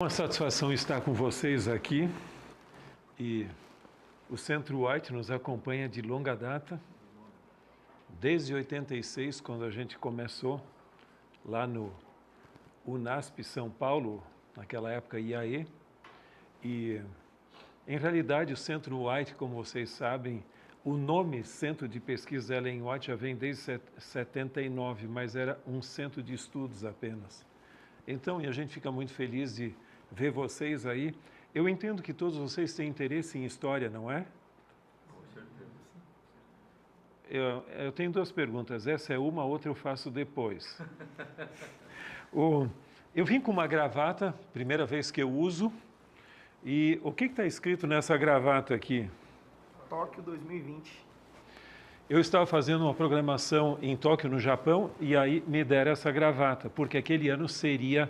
Uma satisfação estar com vocês aqui, e o Centro White nos acompanha de longa data, desde 86, quando a gente começou lá no UNASP São Paulo, naquela época IAE, e em realidade o Centro White, como vocês sabem, o nome Centro de Pesquisa Ellen White já vem desde 79, mas era um centro de estudos apenas. Então, e a gente fica muito feliz de ver vocês aí. Eu entendo que todos vocês têm interesse em história, não é? Com certeza, sim. Eu tenho duas perguntas. Essa é uma, a outra eu faço depois. Eu vim com uma gravata, primeira vez que eu uso. E o que está escrito nessa gravata aqui? Tóquio 2020. Eu estava fazendo uma programação em Tóquio, no Japão, e aí me deram essa gravata, porque aquele ano seria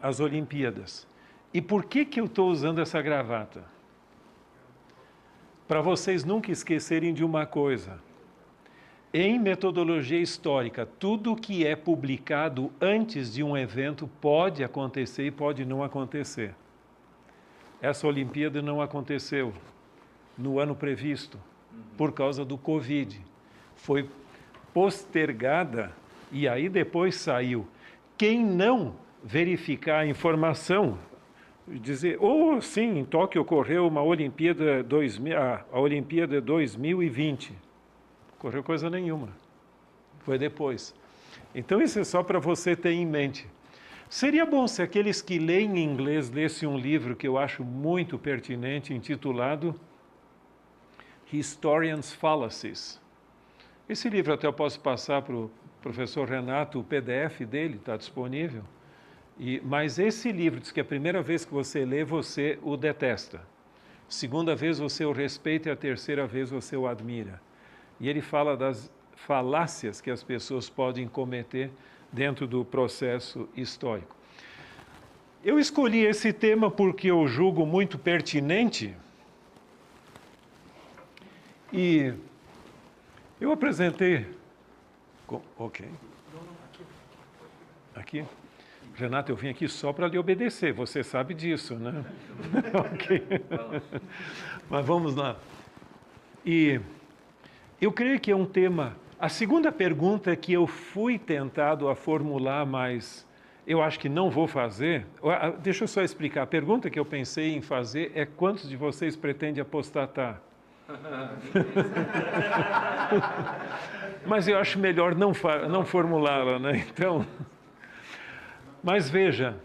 as Olimpíadas. E por que eu estou usando essa gravata? Para vocês nunca esquecerem de uma coisa. Em metodologia histórica, tudo que é publicado antes de um evento pode acontecer e pode não acontecer. Essa Olimpíada não aconteceu no ano previsto, por causa do Covid. Foi postergada e aí depois saiu. Quem não verificar a informação, dizer, sim, em Tóquio ocorreu uma Olimpíada 2000, a Olimpíada 2020. Ocorreu coisa nenhuma. Foi depois. Então isso é só para você ter em mente. Seria bom se aqueles que leem em inglês lessem um livro que eu acho muito pertinente, intitulado Historians' Fallacies. Esse livro até eu posso passar para o professor Renato, o PDF dele está disponível. Mas esse livro diz que a primeira vez que você lê, você o detesta. Segunda vez você o respeita e a terceira vez você o admira. E ele fala das falácias que as pessoas podem cometer dentro do processo histórico. Eu escolhi esse tema porque eu julgo muito pertinente. E eu apresentei... Ok. Aqui? Renato, eu vim aqui só para lhe obedecer, você sabe disso, né? Ok. Mas vamos lá. E eu creio que é um tema... A segunda pergunta que eu fui tentado a formular, mas eu acho que não vou fazer... Deixa eu só explicar. A pergunta que eu pensei em fazer é quantos de vocês pretendem apostatar? Mas eu acho melhor não formulá-la, né? Então... Mas veja,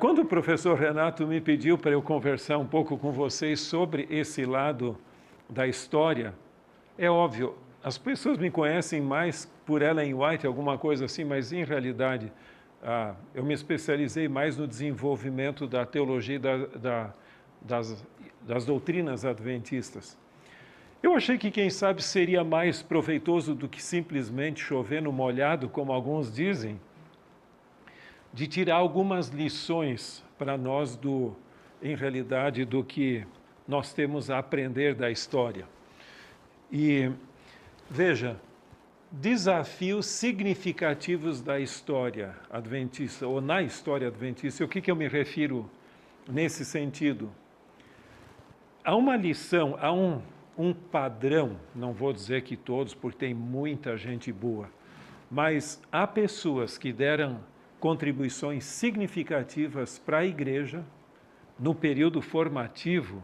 quando o professor Renato me pediu para eu conversar um pouco com vocês sobre esse lado da história, é óbvio, as pessoas me conhecem mais por Ellen White, alguma coisa assim, mas em realidade eu me especializei mais no desenvolvimento da teologia e das doutrinas adventistas. Eu achei que, quem sabe, seria mais proveitoso do que simplesmente chover no molhado, como alguns dizem, de tirar algumas lições para nós, em realidade, do que nós temos a aprender da história. E, veja, desafios significativos da história adventista, ou na história adventista. O que eu me refiro nesse sentido? Há uma lição, há um padrão, não vou dizer que todos, porque tem muita gente boa, mas há pessoas que deram contribuições significativas para a igreja no período formativo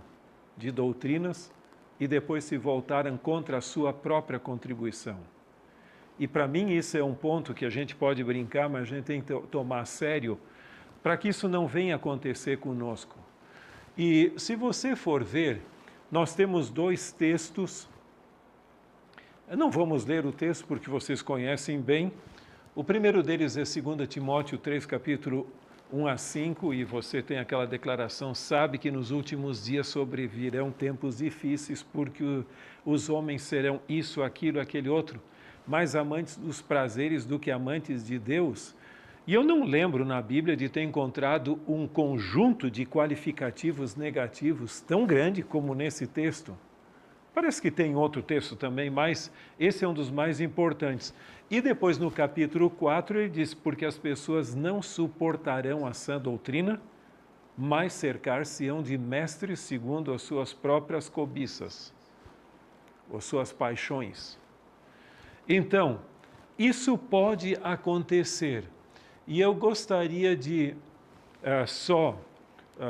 de doutrinas e depois se voltaram contra a sua própria contribuição. E para mim isso é um ponto que a gente pode brincar, mas a gente tem que tomar a sério para que isso não venha acontecer conosco. E se você for ver, nós temos dois textos. Não vamos ler o texto porque vocês conhecem bem. O primeiro deles é 2 Timóteo 3, capítulo 1 a 5, e você tem aquela declaração, sabe que nos últimos dias sobrevirão tempos difíceis, porque os homens serão isso, aquilo, aquele outro, mais amantes dos prazeres do que amantes de Deus. E eu não lembro na Bíblia de ter encontrado um conjunto de qualificativos negativos tão grande como nesse texto. Parece que tem outro texto também, mas esse é um dos mais importantes. E depois, no capítulo 4, ele diz, porque as pessoas não suportarão a sã doutrina, mas cercar-se-ão de mestres segundo as suas próprias cobiças, as suas paixões. Então, isso pode acontecer. E eu gostaria de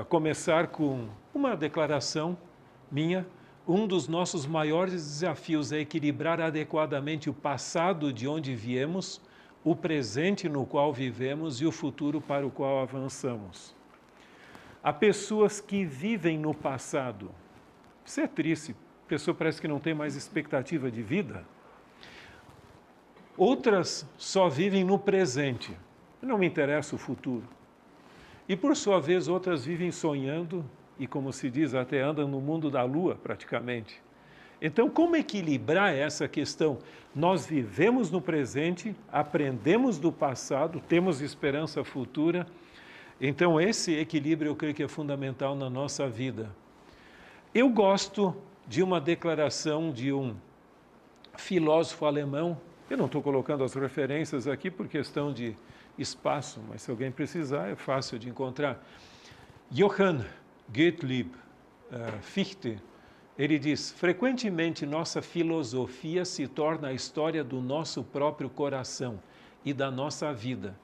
começar com uma declaração minha. Um dos nossos maiores desafios é equilibrar adequadamente o passado de onde viemos, o presente no qual vivemos e o futuro para o qual avançamos. Há pessoas que vivem no passado. Isso é triste. A pessoa parece que não tem mais expectativa de vida. Outras só vivem no presente. Não me interessa o futuro. E, por sua vez, outras vivem sonhando e, como se diz, até andam no mundo da lua, praticamente. Então, como equilibrar essa questão? Nós vivemos no presente, aprendemos do passado, temos esperança futura. Então, esse equilíbrio eu creio que é fundamental na nossa vida. Eu gosto de uma declaração de um filósofo alemão. Eu não estou colocando as referências aqui por questão de espaço, mas se alguém precisar, é fácil de encontrar. Johann Gottlieb Fichte, ele diz, frequentemente nossa filosofia se torna a história do nosso próprio coração e da nossa vida.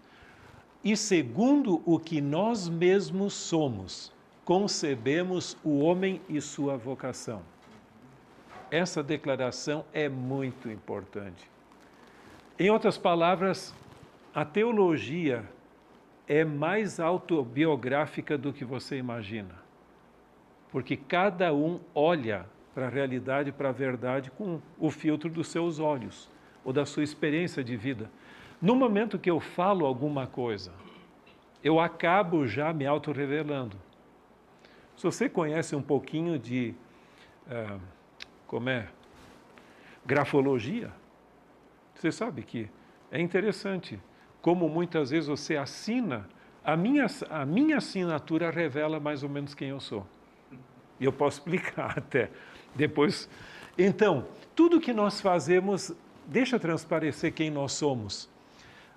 E segundo o que nós mesmos somos, concebemos o homem e sua vocação. Essa declaração é muito importante. Em outras palavras, a teologia é mais autobiográfica do que você imagina. Porque cada um olha para a realidade, para a verdade, com o filtro dos seus olhos, ou da sua experiência de vida. No momento que eu falo alguma coisa, eu acabo já me autorrevelando. Se você conhece um pouquinho de, grafologia, você sabe que é interessante como muitas vezes você assina, a minha assinatura revela mais ou menos quem eu sou. E eu posso explicar até depois. Então, tudo que nós fazemos deixa transparecer quem nós somos.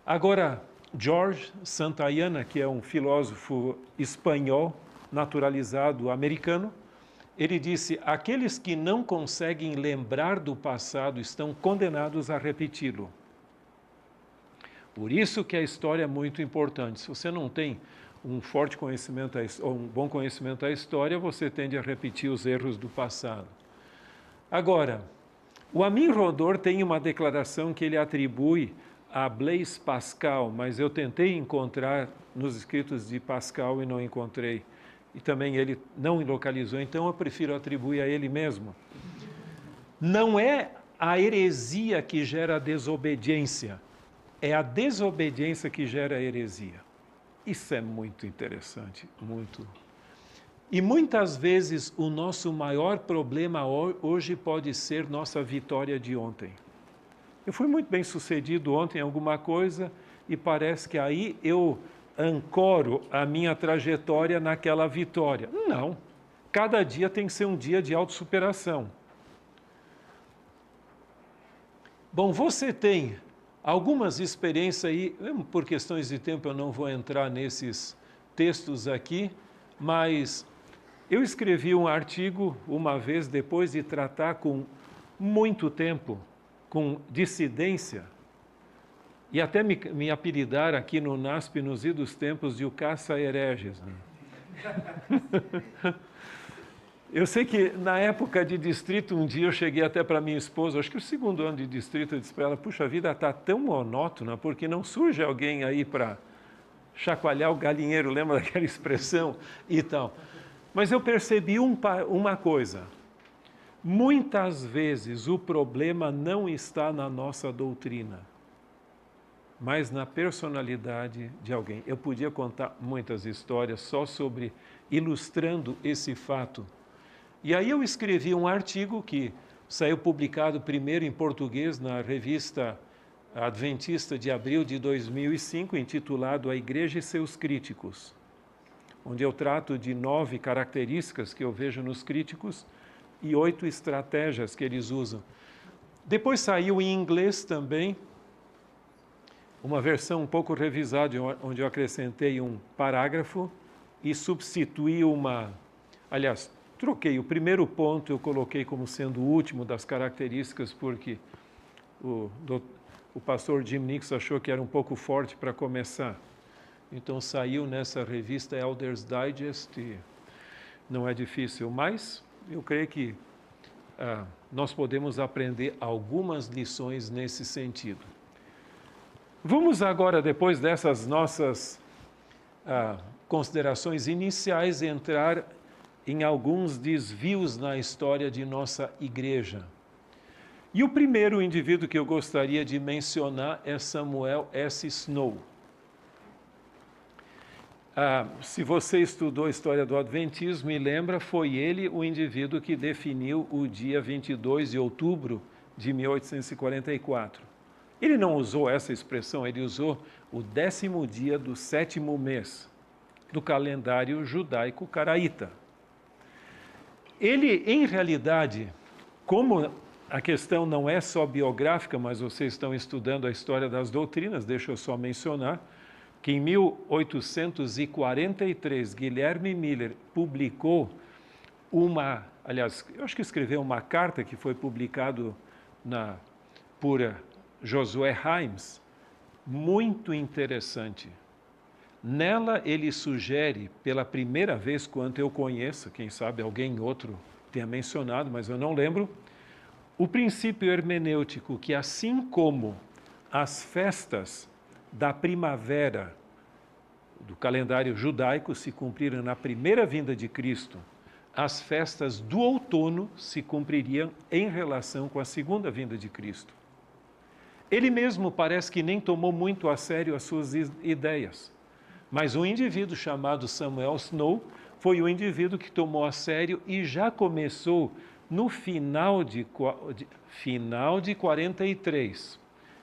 Agora, George Santayana, que é um filósofo espanhol, naturalizado americano, ele disse, aqueles que não conseguem lembrar do passado estão condenados a repeti-lo. Por isso que a história é muito importante. Se você não tem um forte conhecimento, ou um bom conhecimento da história, você tende a repetir os erros do passado. Agora, o Amin Rodor tem uma declaração que ele atribui a Blaise Pascal, mas eu tentei encontrar nos escritos de Pascal e não encontrei. E também ele não localizou, então eu prefiro atribuir a ele mesmo. Não é a heresia que gera a desobediência, é a desobediência que gera a heresia. Isso é muito interessante, muito. E muitas vezes o nosso maior problema hoje pode ser nossa vitória de ontem. Eu fui muito bem sucedido ontem em alguma coisa e parece que aí eu ancoro a minha trajetória naquela vitória. Não. Cada dia tem que ser um dia de autossuperação. Bom, você tem algumas experiências aí, por questões de tempo eu não vou entrar nesses textos aqui, mas eu escrevi um artigo uma vez depois de tratar com muito tempo com dissidência e até me apelidar aqui no NASP nos idos tempos de o caça-hereges. Eu sei que na época de distrito, um dia eu cheguei até para minha esposa, acho que o segundo ano de distrito, eu disse para ela, puxa, a vida está tão monótona, porque não surge alguém aí para chacoalhar o galinheiro, lembra daquela expressão e tal. Mas eu percebi uma coisa, muitas vezes o problema não está na nossa doutrina, mas na personalidade de alguém. Eu podia contar muitas histórias só sobre ilustrando esse fato. E aí eu escrevi um artigo que saiu publicado primeiro em português na revista Adventista de abril de 2005, intitulado A Igreja e Seus Críticos, onde eu trato de 9 características que eu vejo nos críticos e 8 estratégias que eles usam. Depois saiu em inglês também, uma versão um pouco revisada, onde eu acrescentei um parágrafo e substituí aliás, troquei o primeiro ponto, eu coloquei como sendo o último das características, porque o pastor Jim Nix achou que era um pouco forte para começar. Então saiu nessa revista Elders Digest e não é difícil, mas eu creio que nós podemos aprender algumas lições nesse sentido. Vamos agora, depois dessas nossas considerações iniciais, entrar em alguns desvios na história de nossa igreja. E o primeiro indivíduo que eu gostaria de mencionar é Samuel S. Snow. Se você estudou a história do Adventismo e lembra, foi ele o indivíduo que definiu o dia 22 de outubro de 1844. Ele não usou essa expressão, ele usou o 10º dia do 7º mês do calendário judaico caraíta. Ele, em realidade, como a questão não é só biográfica, mas vocês estão estudando a história das doutrinas, deixa eu só mencionar, que em 1843, Guilherme Miller publicou aliás, eu acho que escreveu uma carta que foi publicado por Josué Himes, muito interessante. Nela ele sugere, pela primeira vez, quanto eu conheço, quem sabe alguém outro tenha mencionado, mas eu não lembro, o princípio hermenêutico que, assim como as festas da primavera do calendário judaico se cumpriram na primeira vinda de Cristo, as festas do outono se cumpririam em relação com a segunda vinda de Cristo. Ele mesmo parece que nem tomou muito a sério as suas ideias, mas um indivíduo chamado Samuel Snow foi o indivíduo que tomou a sério e já começou no final de 43,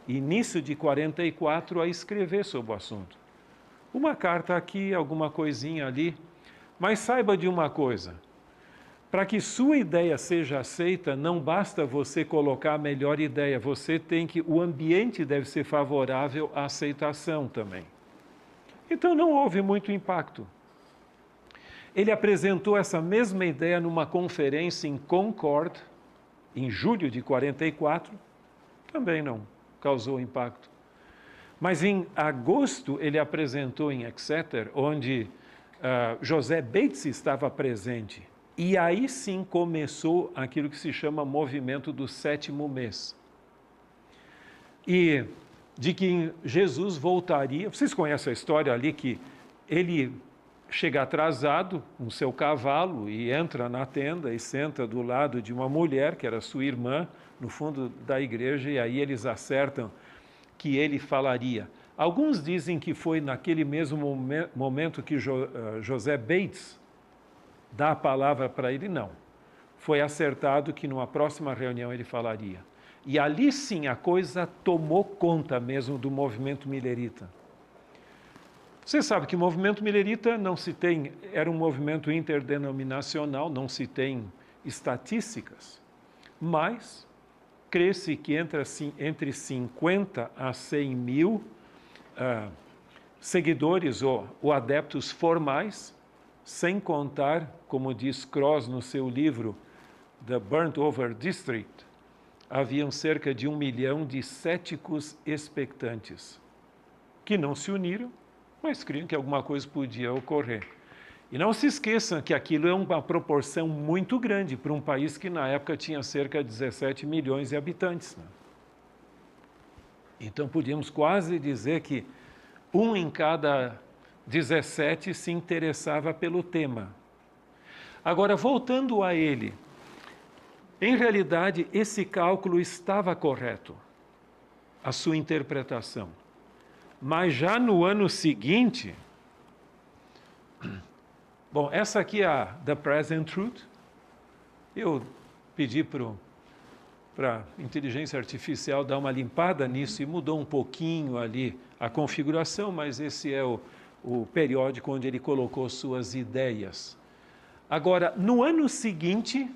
início de 44, a escrever sobre o assunto. Uma carta aqui, alguma coisinha ali, mas saiba de uma coisa, para que sua ideia seja aceita, não basta você colocar a melhor ideia, o ambiente deve ser favorável à aceitação também. Então não houve muito impacto. Ele apresentou essa mesma ideia numa conferência em Concord, em julho de 44, também não causou impacto. Mas em agosto ele apresentou em Exeter, onde José Bates estava presente. E aí sim começou aquilo que se chama movimento do 7º mês. E de que Jesus voltaria. Vocês conhecem a história ali que ele chega atrasado no seu cavalo e entra na tenda e senta do lado de uma mulher, que era sua irmã, no fundo da igreja, e aí eles acertam que ele falaria. Alguns dizem que foi naquele mesmo momento que José Bates dá a palavra para ele, não. Foi acertado que numa próxima reunião ele falaria. E ali sim a coisa tomou conta mesmo do movimento milerita. Você sabe que o movimento milerita era um movimento interdenominacional, não se tem estatísticas, mas crê-se que entre 50 a 100 mil seguidores ou adeptos formais, sem contar, como diz Cross no seu livro, The Burnt Over District, haviam cerca de 1 milhão de céticos expectantes, que não se uniram, mas criam que alguma coisa podia ocorrer. E não se esqueçam que aquilo é uma proporção muito grande para um país que na época tinha cerca de 17 milhões de habitantes. Né? Então podíamos quase dizer que 1 em cada 17 se interessava pelo tema. Agora, voltando a ele, em realidade esse cálculo estava correto, a sua interpretação. Mas já no ano seguinte, bom, essa aqui é a The Present Truth. Eu pedi para a inteligência artificial dar uma limpada nisso e mudou um pouquinho ali a configuração, mas esse é o periódico onde ele colocou suas ideias. Agora, no ano seguinte,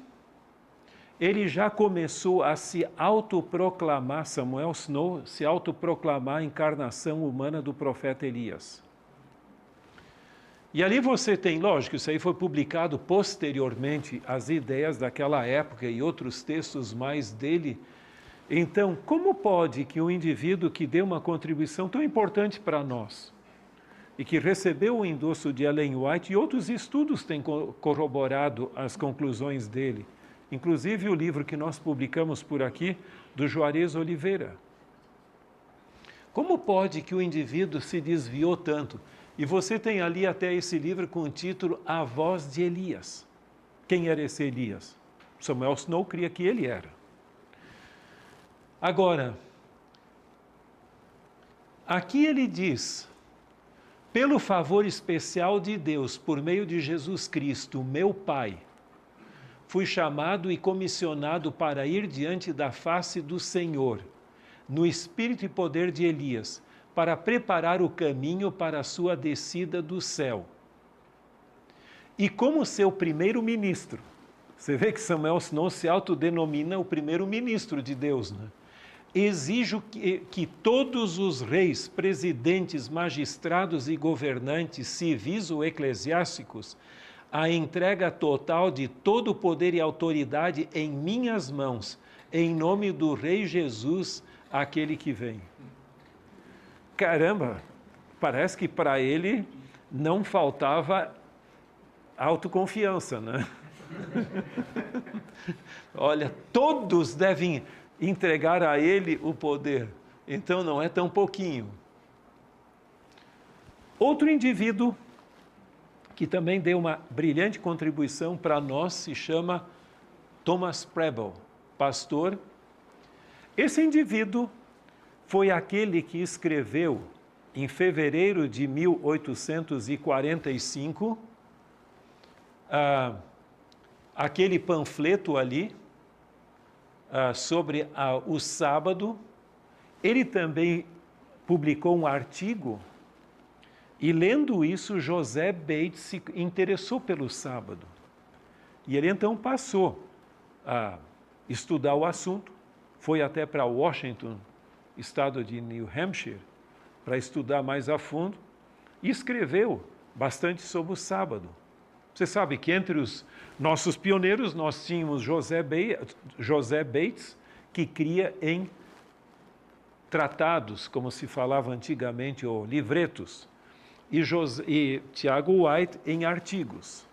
ele já começou a se autoproclamar, Samuel Snow, se autoproclamar a encarnação humana do profeta Elias. E ali você tem, lógico, isso aí foi publicado posteriormente, as ideias daquela época e outros textos mais dele. Então, como pode que um indivíduo que deu uma contribuição tão importante para nós, e que recebeu o endosso de Ellen White, e outros estudos têm corroborado as conclusões dele, inclusive o livro que nós publicamos por aqui, do Juarez Oliveira. Como pode que o indivíduo se desviou tanto? E você tem ali até esse livro com o título A Voz de Elias. Quem era esse Elias? Samuel Snow cria que ele era. Agora, aqui ele diz: pelo favor especial de Deus, por meio de Jesus Cristo, meu Pai, fui chamado e comissionado para ir diante da face do Senhor, no espírito e poder de Elias, para preparar o caminho para a sua descida do céu. E como seu primeiro-ministro, você vê que Samuel Snow se autodenomina o primeiro-ministro de Deus, né? Exijo que todos os reis, presidentes, magistrados e governantes, civis ou eclesiásticos, a entrega total de todo o poder e autoridade em minhas mãos, em nome do Rei Jesus, aquele que vem. Caramba, parece que para ele não faltava autoconfiança, né? Olha, todos devem entregar a ele o poder, então não é tão pouquinho. Outro indivíduo que também deu uma brilhante contribuição para nós se chama Thomas Preble, pastor. Esse indivíduo foi aquele que escreveu, em fevereiro de 1845, aquele panfleto ali, sobre o sábado. Ele também publicou um artigo, e lendo isso, José Bates se interessou pelo sábado. E ele então passou a estudar o assunto, foi até para Washington, estado de New Hampshire, para estudar mais a fundo, e escreveu bastante sobre o sábado. Você sabe que entre os nossos pioneiros nós tínhamos José Bates, que cria em tratados, como se falava antigamente, ou livretos, e Tiago White em artigos.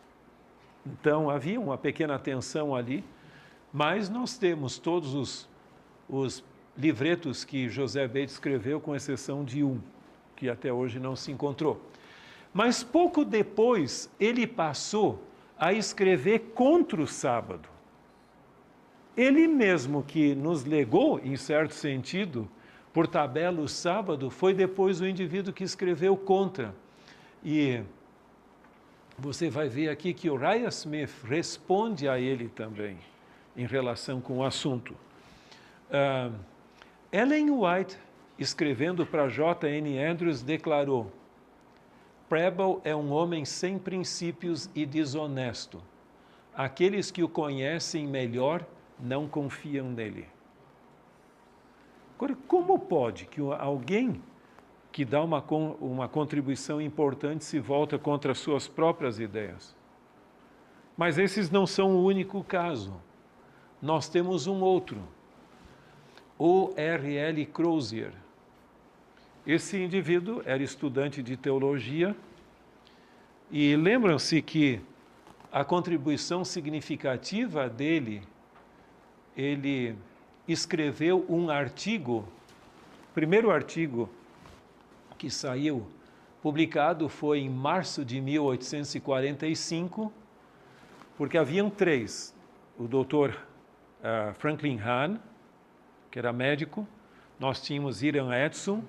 Então havia uma pequena tensão ali, mas nós temos todos os livretos que José Bates escreveu, com exceção de um, que até hoje não se encontrou. Mas pouco depois ele passou a escrever contra o sábado. Ele mesmo que nos legou, em certo sentido, por tabela o sábado, foi depois o indivíduo que escreveu contra. E você vai ver aqui que Uriah Smith responde a ele também, em relação com o assunto. Ellen White, escrevendo para J.N. Andrews, declarou: Preble é um homem sem princípios e desonesto. Aqueles que o conhecem melhor não confiam nele. Agora, como pode que alguém que dá uma contribuição importante se volta contra as suas próprias ideias? Mas esses não são o único caso. Nós temos um outro. O.R.L. Crozier. Esse indivíduo era estudante de teologia e lembram-se que a contribuição significativa dele, ele escreveu um artigo, o primeiro artigo que saiu publicado foi em março de 1845, porque haviam três: o doutor Franklin Hahn, que era médico, nós tínhamos Hiram Edson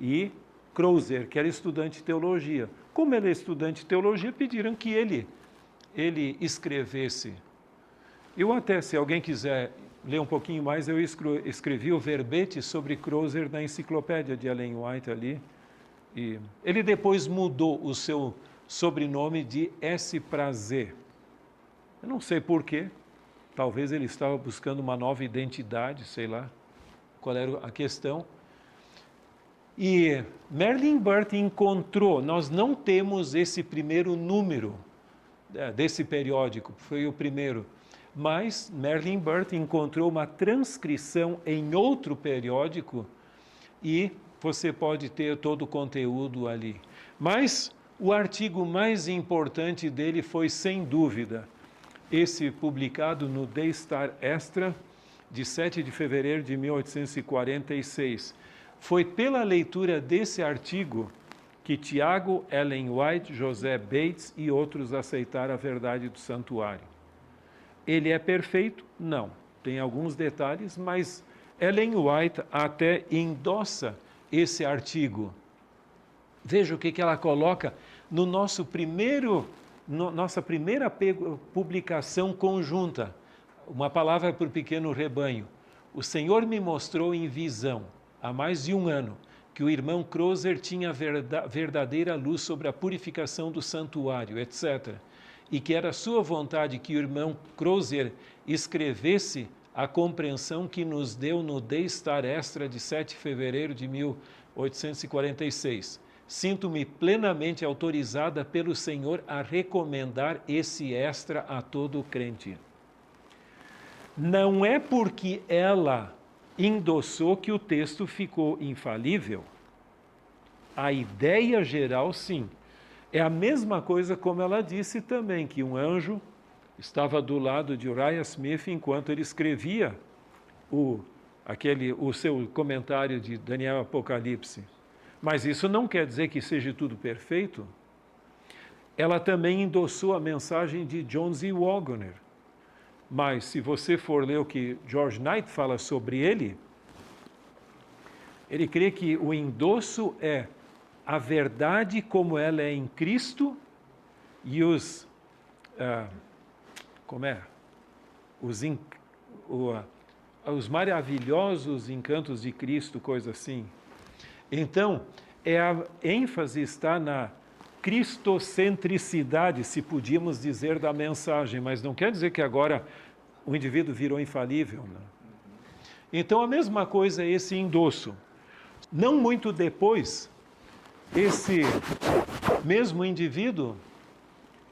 e Crozier, que era estudante de teologia. Como ele é estudante de teologia, pediram que ele escrevesse. Eu até, se alguém quiser ler um pouquinho mais, eu escrevi o verbete sobre Crozier na enciclopédia de Ellen White ali. E ele depois mudou o seu sobrenome de S. Prazer. Eu não sei porquê, Talvez ele estava buscando uma nova identidade, sei lá qual era a questão. E Merlin Burt encontrou, nós não temos esse primeiro número desse periódico, foi o primeiro, mas Merlin Burt encontrou uma transcrição em outro periódico e você pode ter todo o conteúdo ali. Mas o artigo mais importante dele foi, sem dúvida, esse publicado no Daystar Extra, de 7 de fevereiro de 1846. Foi pela leitura desse artigo que Tiago, Ellen White, José Bates e outros aceitaram a verdade do santuário. Ele é perfeito? Não. Tem alguns detalhes, mas Ellen White até endossa esse artigo. Veja o que ela coloca no nossa primeira publicação conjunta. Uma palavra para o pequeno rebanho. O Senhor me mostrou em visão, há mais de um ano, que o irmão Crozer tinha verdadeira luz sobre a purificação do santuário, etc. E que era sua vontade que o irmão Crozer escrevesse a compreensão que nos deu no Daystar Extra de 7 de fevereiro de 1846. Sinto-me plenamente autorizada pelo Senhor a recomendar esse extra a todo crente. Não é porque ela endossou que o texto ficou infalível. A ideia geral, sim. É a mesma coisa como ela disse também, que um anjo estava do lado de Uriah Smith enquanto ele escrevia o seu comentário de Daniel Apocalipse. Mas isso não quer dizer que seja tudo perfeito. Ela também endossou a mensagem de John Z. Waggoner. Mas se você for ler o que George Knight fala sobre ele crê que o endosso é a verdade como ela é em Cristo e os maravilhosos encantos de Cristo, coisa assim. Então, a ênfase está na cristocentricidade, se podíamos dizer, da mensagem, mas não quer dizer que agora o indivíduo virou infalível. Né? Então, a mesma coisa é esse endosso. Não muito depois, esse mesmo indivíduo,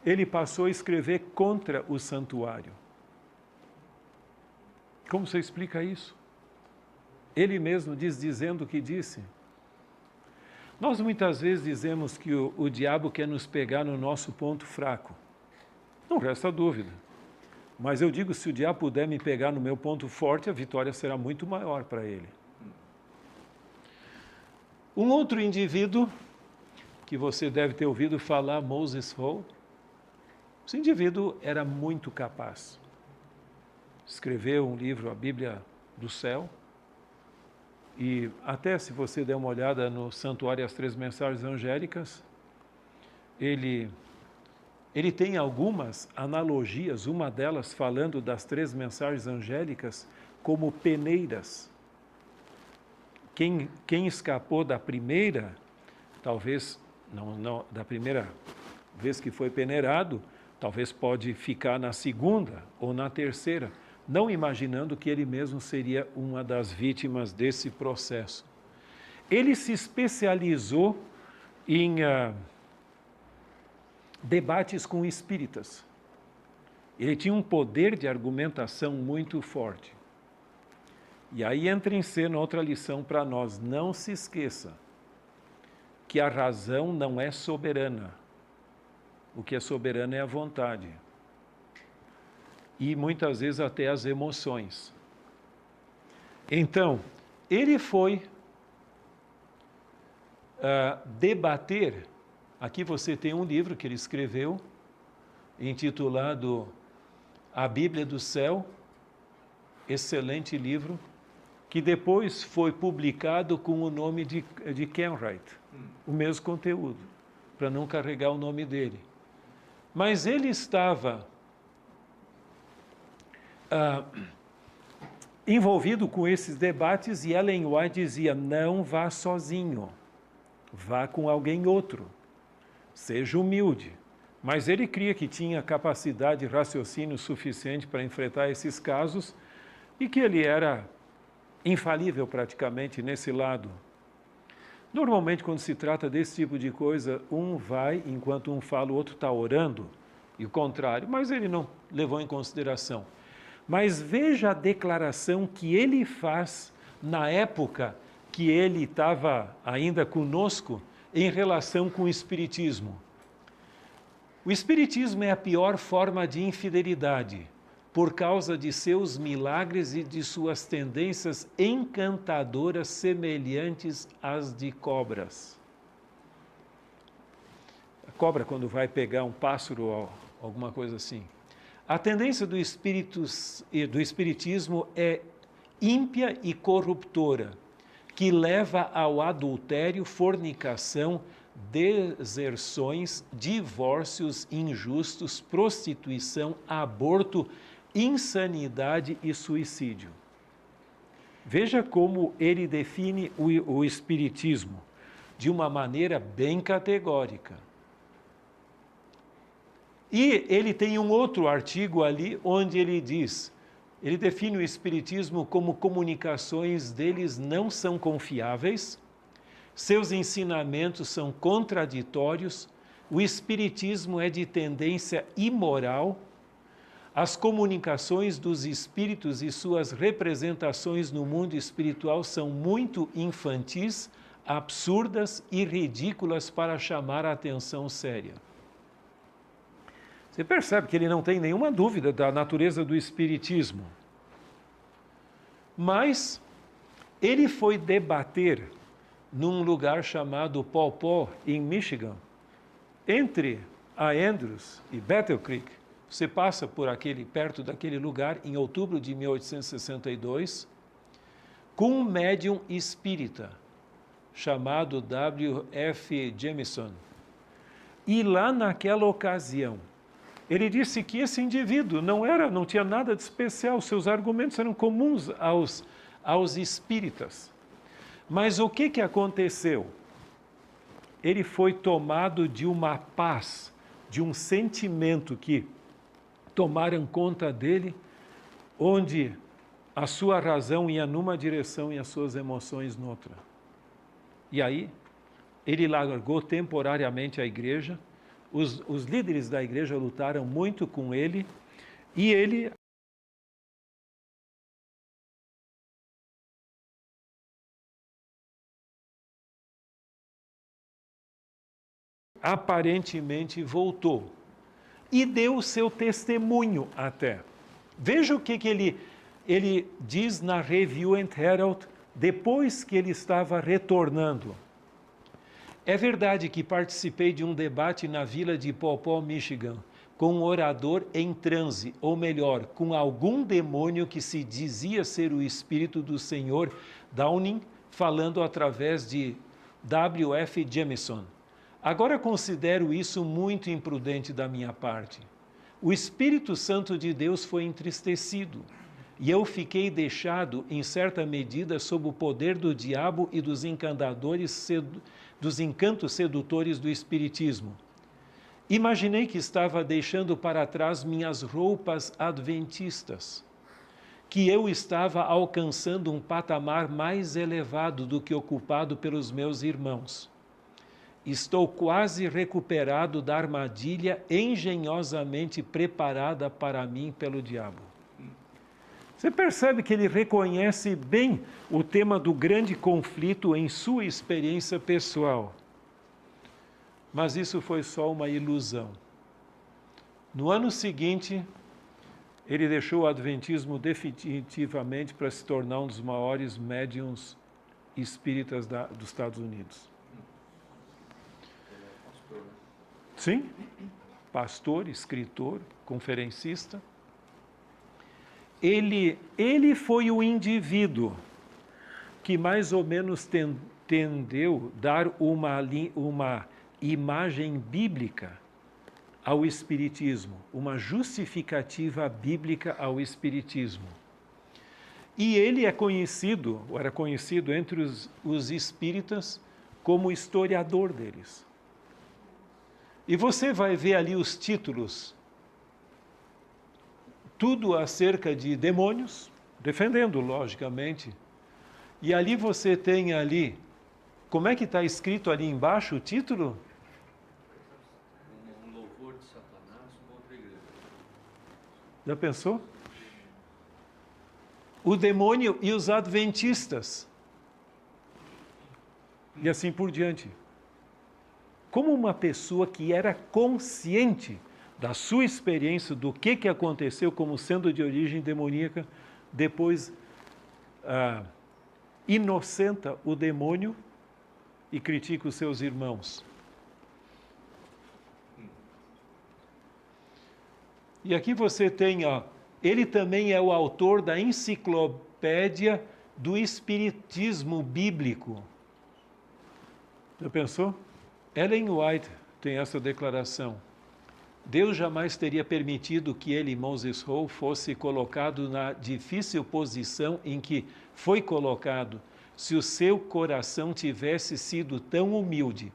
ele passou a escrever contra o santuário. Como você explica isso? Ele mesmo dizendo o que disse. Nós muitas vezes dizemos que o diabo quer nos pegar no nosso ponto fraco. Não resta dúvida. Mas eu digo, se o diabo puder me pegar no meu ponto forte, a vitória será muito maior para ele. Um outro indivíduo, que você deve ter ouvido falar, Moses Hall, esse indivíduo era muito capaz. Escreveu um livro, a Bíblia do Céu, e até se você der uma olhada no Santuário e as Três Mensagens Angélicas, ele tem algumas analogias, uma delas falando das três mensagens angélicas como peneiras. Quem escapou da primeira, talvez, não da primeira vez que foi peneirado, talvez pode ficar na segunda ou na terceira, não imaginando que ele mesmo seria uma das vítimas desse processo. Ele se especializou em debates com espíritas. Ele tinha um poder de argumentação muito forte. E aí entra em cena outra lição para nós. Não se esqueça que a razão não é soberana. O que é soberano é a vontade. E muitas vezes até as emoções. Então, ele foi debater. Aqui você tem um livro que ele escreveu, intitulado A Bíblia do Céu, excelente livro, que depois foi publicado com o nome de Kenwright, o mesmo conteúdo, para não carregar o nome dele. Mas ele estava envolvido com esses debates e Ellen White dizia, não vá sozinho, vá com alguém outro, seja humilde, Mas ele cria que tinha capacidade de raciocínio suficiente para enfrentar esses casos e que ele era infalível praticamente nesse lado. Normalmente, quando se trata desse tipo de coisa, um vai, enquanto um fala, o outro está orando, e o contrário, mas ele não levou em consideração. Mas veja a declaração que ele faz na época que ele estava ainda conosco em relação com o Espiritismo. O Espiritismo é a pior forma de infidelidade, por causa de seus milagres e de suas tendências encantadoras semelhantes às de cobras. A cobra, quando vai pegar um pássaro ou alguma coisa assim. A tendência do espiritismo é ímpia e corruptora, que leva ao adultério, fornicação, deserções, divórcios injustos, prostituição, aborto, insanidade e suicídio. Veja como ele define o espiritismo de uma maneira bem categórica. E ele tem um outro artigo ali onde ele diz, ele define o espiritismo como comunicações deles não são confiáveis, seus ensinamentos são contraditórios, o espiritismo é de tendência imoral, as comunicações dos espíritos e suas representações no mundo espiritual são muito infantis, absurdas e ridículas para chamar a atenção séria. Você percebe que ele não tem nenhuma dúvida da natureza do espiritismo. Mas ele foi debater num lugar chamado Paw Paw, em Michigan, entre a Andrews e Battle Creek. Você passa por perto daquele lugar em outubro de 1862, com um médium espírita chamado W.F. Jameson. E lá naquela ocasião, ele disse que esse indivíduo não tinha nada de especial, seus argumentos eram comuns aos espíritas. Mas o que aconteceu? Ele foi tomado de uma paz, de um sentimento que tomaram conta dele, onde a sua razão ia numa direção e as suas emoções noutra. E aí, ele largou temporariamente a igreja, os líderes da igreja lutaram muito com ele, e ele aparentemente voltou e deu o seu testemunho até. Veja o que ele diz na Review and Herald depois que ele estava retornando. É verdade que participei de um debate na vila de Paw Paw, Michigan, com um orador em transe, ou melhor, com algum demônio que se dizia ser o espírito do Sr. Downing, falando através de W.F. Jameson. Agora considero isso muito imprudente da minha parte. O Espírito Santo de Deus foi entristecido, e eu fiquei deixado, em certa medida, sob o poder do diabo e dos dos encantos sedutores do Espiritismo. Imaginei que estava deixando para trás minhas roupas adventistas, que eu estava alcançando um patamar mais elevado do que ocupado pelos meus irmãos. Estou quase recuperado da armadilha engenhosamente preparada para mim pelo diabo. Você percebe que ele reconhece bem o tema do grande conflito em sua experiência pessoal. Mas isso foi só uma ilusão. No ano seguinte, ele deixou o adventismo definitivamente para se tornar um dos maiores médiuns espíritas dos Estados Unidos. Sim, pastor, escritor, conferencista. Ele foi o indivíduo que mais ou menos tendeu a dar uma imagem bíblica ao Espiritismo, uma justificativa bíblica ao Espiritismo. E ele era conhecido entre os espíritas como historiador deles. E você vai ver ali os títulos, tudo acerca de demônios, defendendo, logicamente. E ali você tem ali, como é que está escrito ali embaixo o título? Um louvor de Satanás contra a igreja. Já pensou? O demônio e os adventistas. E assim por diante. Como uma pessoa que era consciente da sua experiência, do que aconteceu como sendo de origem demoníaca, depois inocenta o demônio e critica os seus irmãos. E aqui você tem, ele também é o autor da enciclopédia do espiritismo bíblico. Já pensou? Ellen White tem essa declaração. Deus jamais teria permitido que ele, Moses Hall, fosse colocado na difícil posição em que foi colocado, se o seu coração tivesse sido tão humilde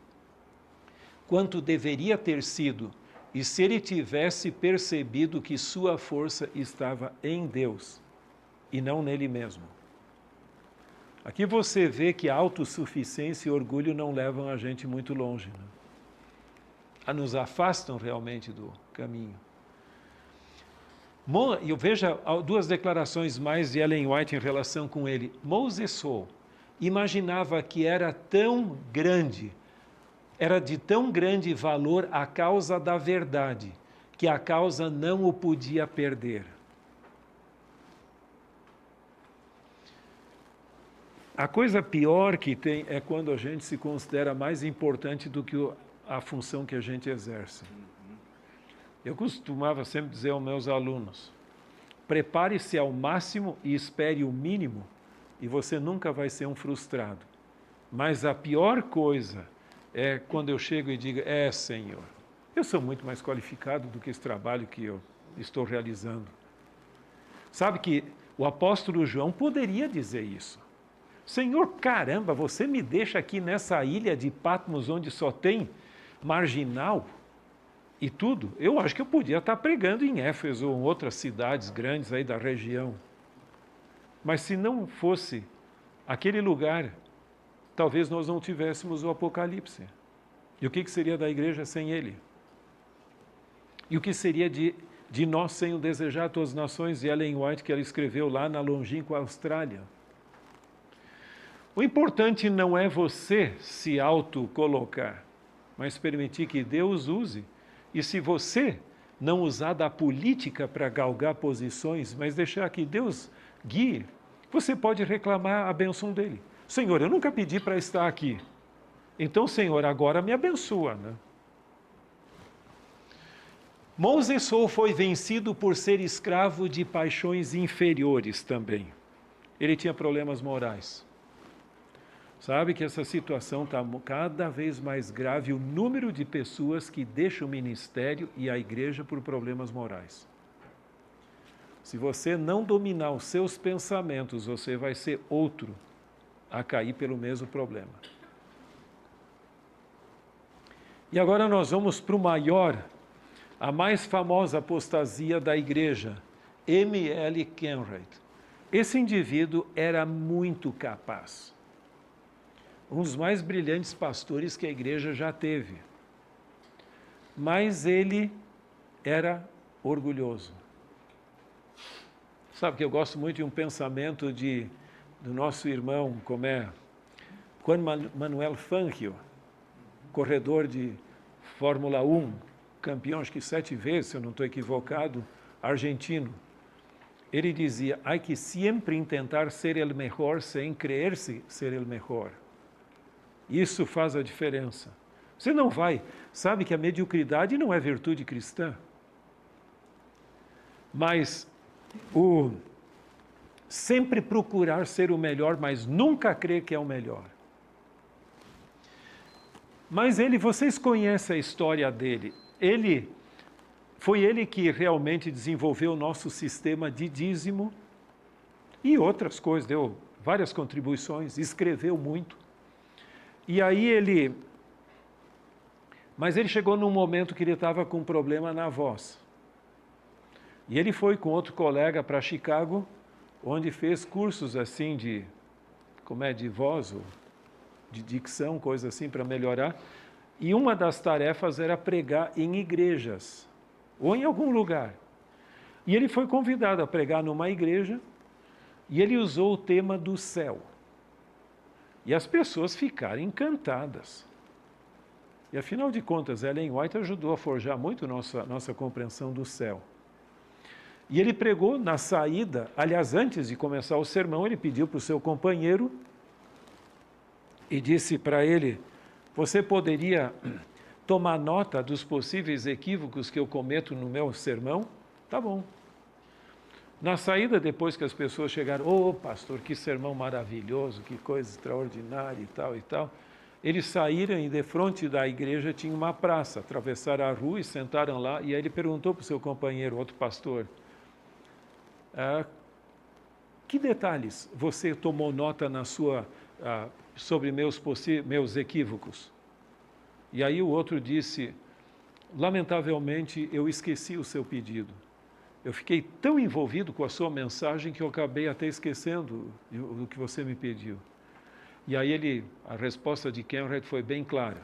quanto deveria ter sido, e se ele tivesse percebido que sua força estava em Deus e não nele mesmo. Aqui você vê que a autossuficiência e orgulho não levam a gente muito longe, né? Nos afastam realmente do caminho. Eu vejo duas declarações mais de Ellen White em relação com ele. Moses Hall imaginava que era de tão grande valor a causa da verdade, que a causa não o podia perder. A coisa pior que tem é quando a gente se considera mais importante do que a função que a gente exerce. Eu costumava sempre dizer aos meus alunos, prepare-se ao máximo e espere o mínimo, e você nunca vai ser um frustrado. Mas a pior coisa é quando eu chego e digo, Senhor, eu sou muito mais qualificado do que esse trabalho que eu estou realizando. Sabe que o apóstolo João poderia dizer isso. Senhor, caramba, você me deixa aqui nessa ilha de Patmos onde só tem marginal e tudo? Eu acho que eu podia estar pregando em Éfeso ou em outras cidades grandes aí da região. Mas se não fosse aquele lugar, talvez nós não tivéssemos o Apocalipse. E o que seria da igreja sem ele? E o que seria de nós sem o desejar a todas as nações de Ellen White, que ela escreveu lá na longínqua Austrália? O importante não é você se autocolocar, mas permitir que Deus use. E se você não usar da política para galgar posições, mas deixar que Deus guie, você pode reclamar a bênção dele. Senhor, eu nunca pedi para estar aqui. Então, Senhor, agora me abençoa, né? Moses Hall foi vencido por ser escravo de paixões inferiores também. Ele tinha problemas morais. Sabe que essa situação está cada vez mais grave, o número de pessoas que deixam o ministério e a igreja por problemas morais. Se você não dominar os seus pensamentos, você vai ser outro a cair pelo mesmo problema. E agora nós vamos para a mais famosa apostasia da igreja, M.L. Kenwright. Esse indivíduo era muito capaz. Um dos mais brilhantes pastores que a igreja já teve. Mas ele era orgulhoso. Sabe que eu gosto muito de um pensamento do nosso irmão, Juan Manuel Fangio, corredor de Fórmula 1, campeão acho que 7 vezes, se eu não estou equivocado, argentino. Ele dizia, hay que sempre intentar ser el mejor sem creer-se ser el mejor. Isso faz a diferença. Você não vai, sabe que a mediocridade não é virtude cristã. Mas sempre procurar ser o melhor, mas nunca crer que é o melhor. Mas vocês conhecem a história dele. Foi ele que realmente desenvolveu o nosso sistema de dízimo e outras coisas, deu várias contribuições, escreveu muito. E aí ele Mas ele chegou num momento que ele estava com um problema na voz. E ele foi com outro colega para Chicago, onde fez cursos assim de, como é, de voz, ou de dicção, coisa assim, para melhorar. E uma das tarefas era pregar em igrejas, ou em algum lugar. E ele foi convidado a pregar numa igreja, e ele usou o tema do céu. E as pessoas ficaram encantadas. E afinal de contas, Ellen White ajudou a forjar muito nossa compreensão do céu. E ele pregou na saída, aliás, antes de começar o sermão, ele pediu para o seu companheiro e disse para ele: você poderia tomar nota dos possíveis equívocos que eu cometo no meu sermão? Tá bom. Na saída, depois que as pessoas chegaram, ô pastor, que sermão maravilhoso, que coisa extraordinária e tal e tal, eles saíram e de frente da igreja tinha uma praça, atravessaram a rua e sentaram lá, e aí ele perguntou para o seu companheiro, outro pastor, que detalhes você tomou nota na sua, sobre meus equívocos? E aí o outro disse, lamentavelmente eu esqueci o seu pedido. Eu fiquei tão envolvido com a sua mensagem que eu acabei até esquecendo o que você me pediu. E aí a resposta de Kenright foi bem clara.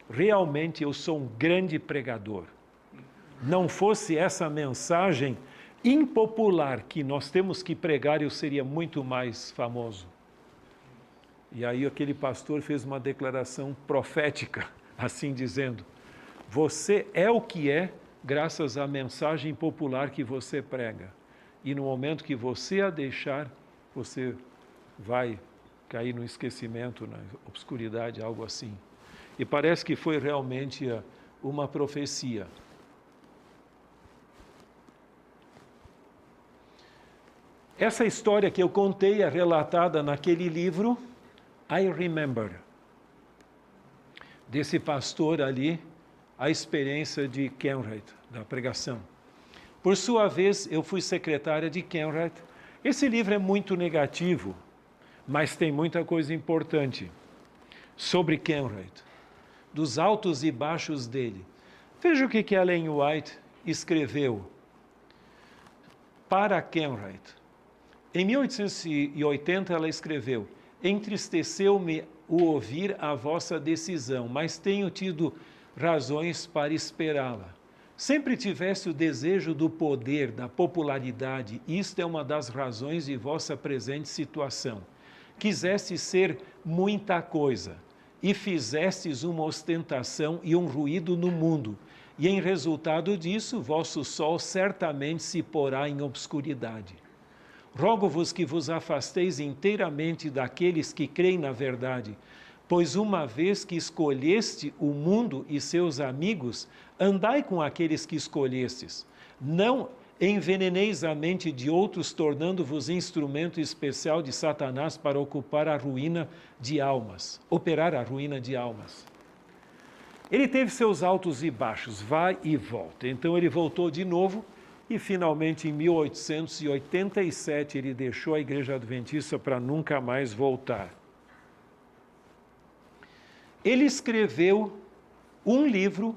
Realmente eu sou um grande pregador. Não fosse essa mensagem impopular que nós temos que pregar, eu seria muito mais famoso. E aí aquele pastor fez uma declaração profética, assim dizendo, você é o que é graças à mensagem popular que você prega. E no momento que você a deixar, você vai cair no esquecimento, na obscuridade, algo assim. E parece que foi realmente uma profecia. Essa história que eu contei é relatada naquele livro, I Remember, desse pastor ali, a experiência de Kenright, da pregação. Por sua vez, eu fui secretária de Kenright. Esse livro é muito negativo, mas tem muita coisa importante sobre Kenright, dos altos e baixos dele. Veja o que Ellen White escreveu para Kenright. Em 1880, ela escreveu, entristeceu-me o ouvir a vossa decisão, mas tenho tido razões para esperá-la. Sempre tivesse o desejo do poder, da popularidade, isto é uma das razões de vossa presente situação. Quiseste ser muita coisa, e fizestes uma ostentação e um ruído no mundo, e em resultado disso, vosso sol certamente se porá em obscuridade. Rogo-vos que vos afasteis inteiramente daqueles que creem na verdade, pois uma vez que escolheste o mundo e seus amigos, andai com aqueles que escolhestes. Não enveneneis a mente de outros, tornando-vos instrumento especial de Satanás para ocupar a ruína de almas, operar a ruína de almas. Ele teve seus altos e baixos, vai e volta. Então ele voltou de novo e finalmente em 1887 ele deixou a Igreja Adventista para nunca mais voltar. Ele escreveu um livro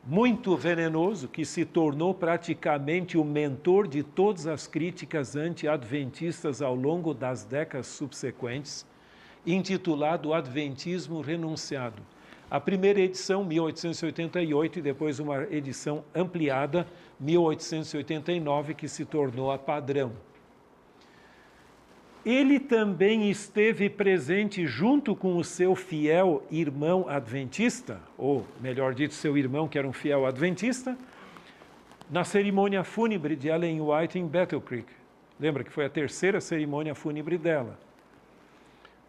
muito venenoso, que se tornou praticamente o mentor de todas as críticas anti-adventistas ao longo das décadas subsequentes, intitulado Adventismo Renunciado. A primeira edição, 1888, e depois uma edição ampliada, 1889, que se tornou a padrão. Ele também esteve presente junto com o seu fiel irmão adventista, ou melhor dito, seu irmão que era um fiel adventista, na cerimônia fúnebre de Ellen White em Battle Creek. Lembra que foi a terceira cerimônia fúnebre dela.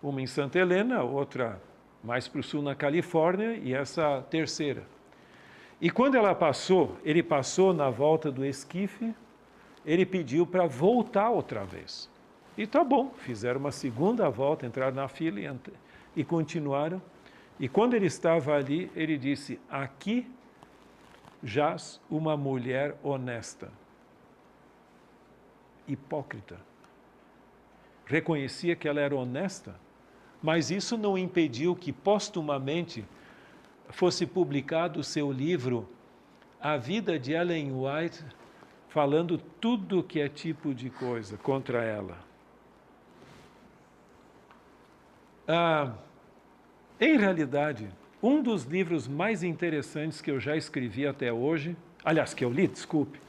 Uma em Santa Helena, outra mais para o sul na Califórnia, e essa terceira. E quando ele passou na volta do esquife, ele pediu para voltar outra vez. E tá bom, fizeram uma segunda volta, entraram na fila e continuaram. E quando ele estava ali, ele disse, aqui jaz uma mulher honesta, hipócrita. Reconhecia que ela era honesta, mas isso não impediu que, postumamente, fosse publicado o seu livro A Vida de Ellen White, falando tudo que é tipo de coisa contra ela. Em realidade, um dos livros mais interessantes que eu já escrevi até hoje, aliás, que eu li, desculpe,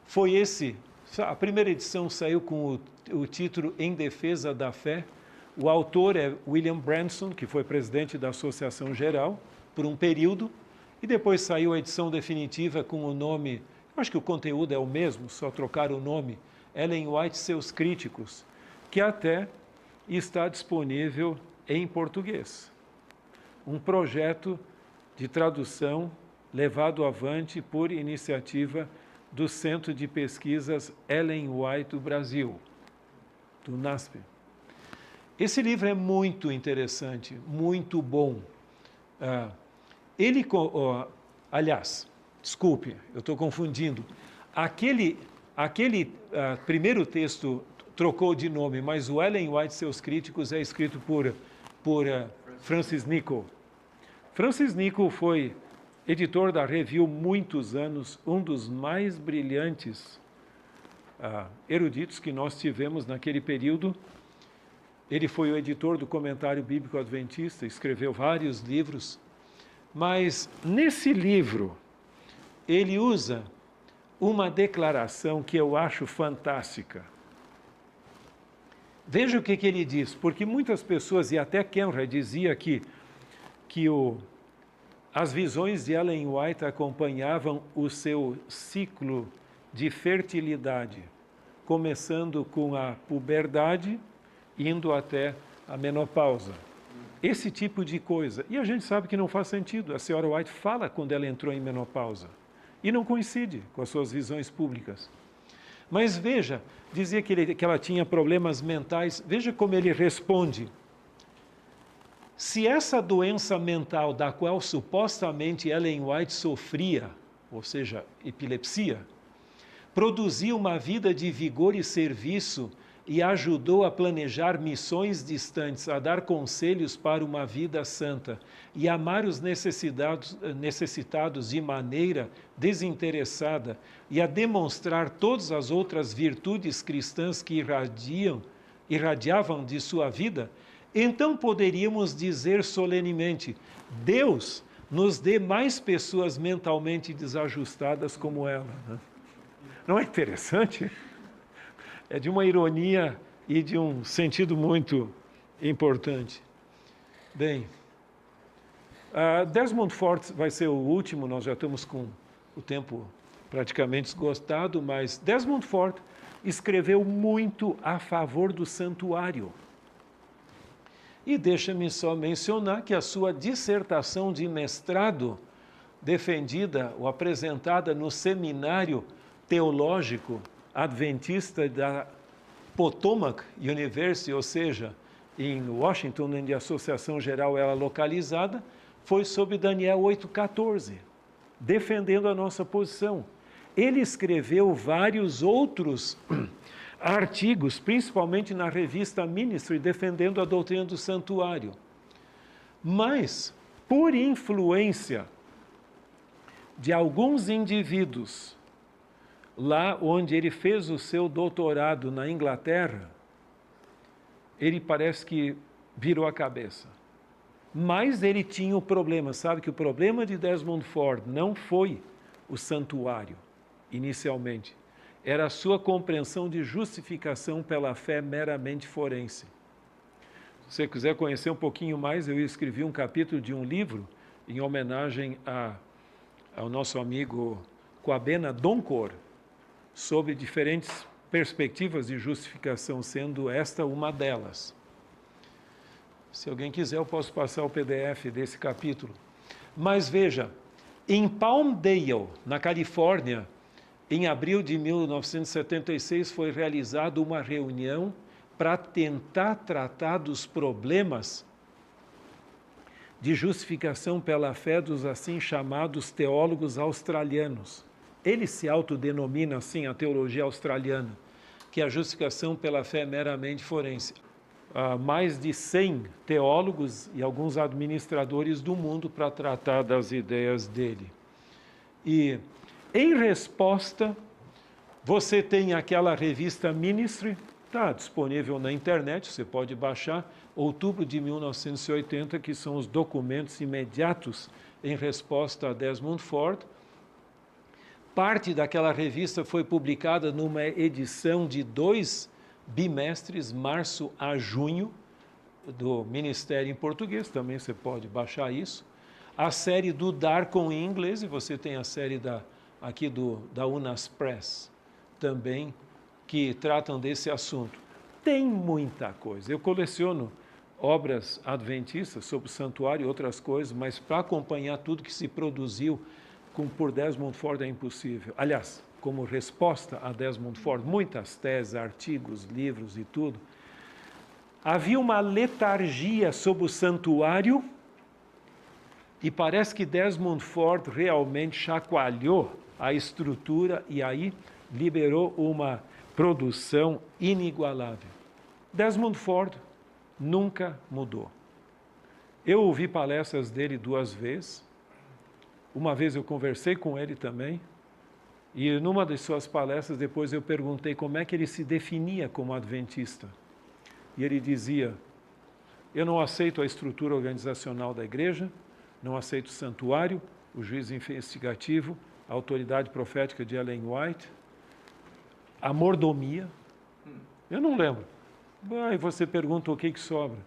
foi esse. A primeira edição saiu com o título Em Defesa da Fé. O autor é William Branson, que foi presidente da Associação Geral por um período, e depois saiu a edição definitiva com o nome, eu acho que o conteúdo é o mesmo, só trocaram o nome, Ellen White e Seus Críticos, que até está disponível em português. Um projeto de tradução levado avante por iniciativa do Centro de Pesquisas Ellen White do Brasil, do NASP. Esse livro é muito interessante, muito bom. Aliás, desculpe, eu estou confundindo. Aquele primeiro texto trocou de nome, mas o Ellen White e Seus Críticos é escrito por Francis Nichol. Francis Nichol foi editor da Review muitos anos, um dos mais brilhantes eruditos que nós tivemos naquele período. Ele foi o editor do Comentário Bíblico Adventista, escreveu vários livros, mas nesse livro ele usa uma declaração que eu acho fantástica. Veja o que ele diz, porque muitas pessoas, e até Kenra dizia que as visões de Ellen White acompanhavam o seu ciclo de fertilidade, começando com a puberdade, indo até a menopausa. Esse tipo de coisa. E a gente sabe que não faz sentido. A senhora White fala quando ela entrou em menopausa. E não coincide com as suas visões públicas. Mas veja, dizia que ela tinha problemas mentais. Veja como ele responde. Se essa doença mental da qual supostamente Ellen White sofria, ou seja, epilepsia, produzia uma vida de vigor e serviço e ajudou a planejar missões distantes, a dar conselhos para uma vida santa e amar os necessitados de maneira desinteressada e a demonstrar todas as outras virtudes cristãs que irradiavam de sua vida, então poderíamos dizer solenemente: Deus nos dê mais pessoas mentalmente desajustadas como ela. Não é interessante? É de uma ironia e de um sentido muito importante. Bem, Desmond Fort vai ser o último, nós já estamos com o tempo praticamente esgotado, mas Desmond Fort escreveu muito a favor do santuário. E deixa-me só mencionar que a sua dissertação de mestrado, defendida ou apresentada no Seminário Teológico Adventista da Potomac University, ou seja, em Washington, onde a Associação Geral era localizada, foi sobre Daniel 8,14, defendendo a nossa posição. Ele escreveu vários outros artigos, principalmente na revista Ministry, defendendo a doutrina do santuário. Mas, por influência de alguns indivíduos, lá onde ele fez o seu doutorado na Inglaterra, ele parece que virou a cabeça. Mas ele tinha o problema, sabe que o problema de Desmond Ford não foi o santuário, inicialmente. Era a sua compreensão de justificação pela fé meramente forense. Se você quiser conhecer um pouquinho mais, eu escrevi um capítulo de um livro em homenagem ao nosso amigo Kwabena Donkor, sobre diferentes perspectivas de justificação, sendo esta uma delas. Se alguém quiser, eu posso passar o PDF desse capítulo. Mas veja, em Palmdale, na Califórnia, em abril de 1976, foi realizada uma reunião para tentar tratar dos problemas de justificação pela fé dos assim chamados teólogos australianos. Ele se autodenomina assim, a teologia australiana, que é a justificação pela fé meramente forense. mais de 100 teólogos e alguns administradores do mundo para tratar das ideias dele. E, em resposta, você tem aquela revista Ministry, está disponível na internet, você pode baixar, outubro de 1980, que são os documentos imediatos em resposta a Desmond Ford. Parte daquela revista foi publicada numa edição de 2 bimestres, março a junho, do Ministério em português, também você pode baixar isso. A série do Darkon em inglês, e você tem a série aqui da Unas Press, também, que tratam desse assunto. Tem muita coisa. Eu coleciono obras adventistas sobre o santuário e outras coisas, mas para acompanhar tudo que se produziu por Desmond Ford é impossível. Aliás, como resposta a Desmond Ford, muitas teses, artigos, livros e tudo, havia uma letargia sobre o santuário e parece que Desmond Ford realmente chacoalhou a estrutura e aí liberou uma produção inigualável. Desmond Ford nunca mudou. Eu ouvi palestras dele 2 vezes. Uma vez eu conversei com ele também. E numa das suas palestras, depois eu perguntei como é que ele se definia como adventista. E ele dizia, eu não aceito a estrutura organizacional da igreja, não aceito o santuário, o juízo investigativo, a autoridade profética de Ellen White, a mordomia. Eu não lembro. Aí você pergunta o que sobra.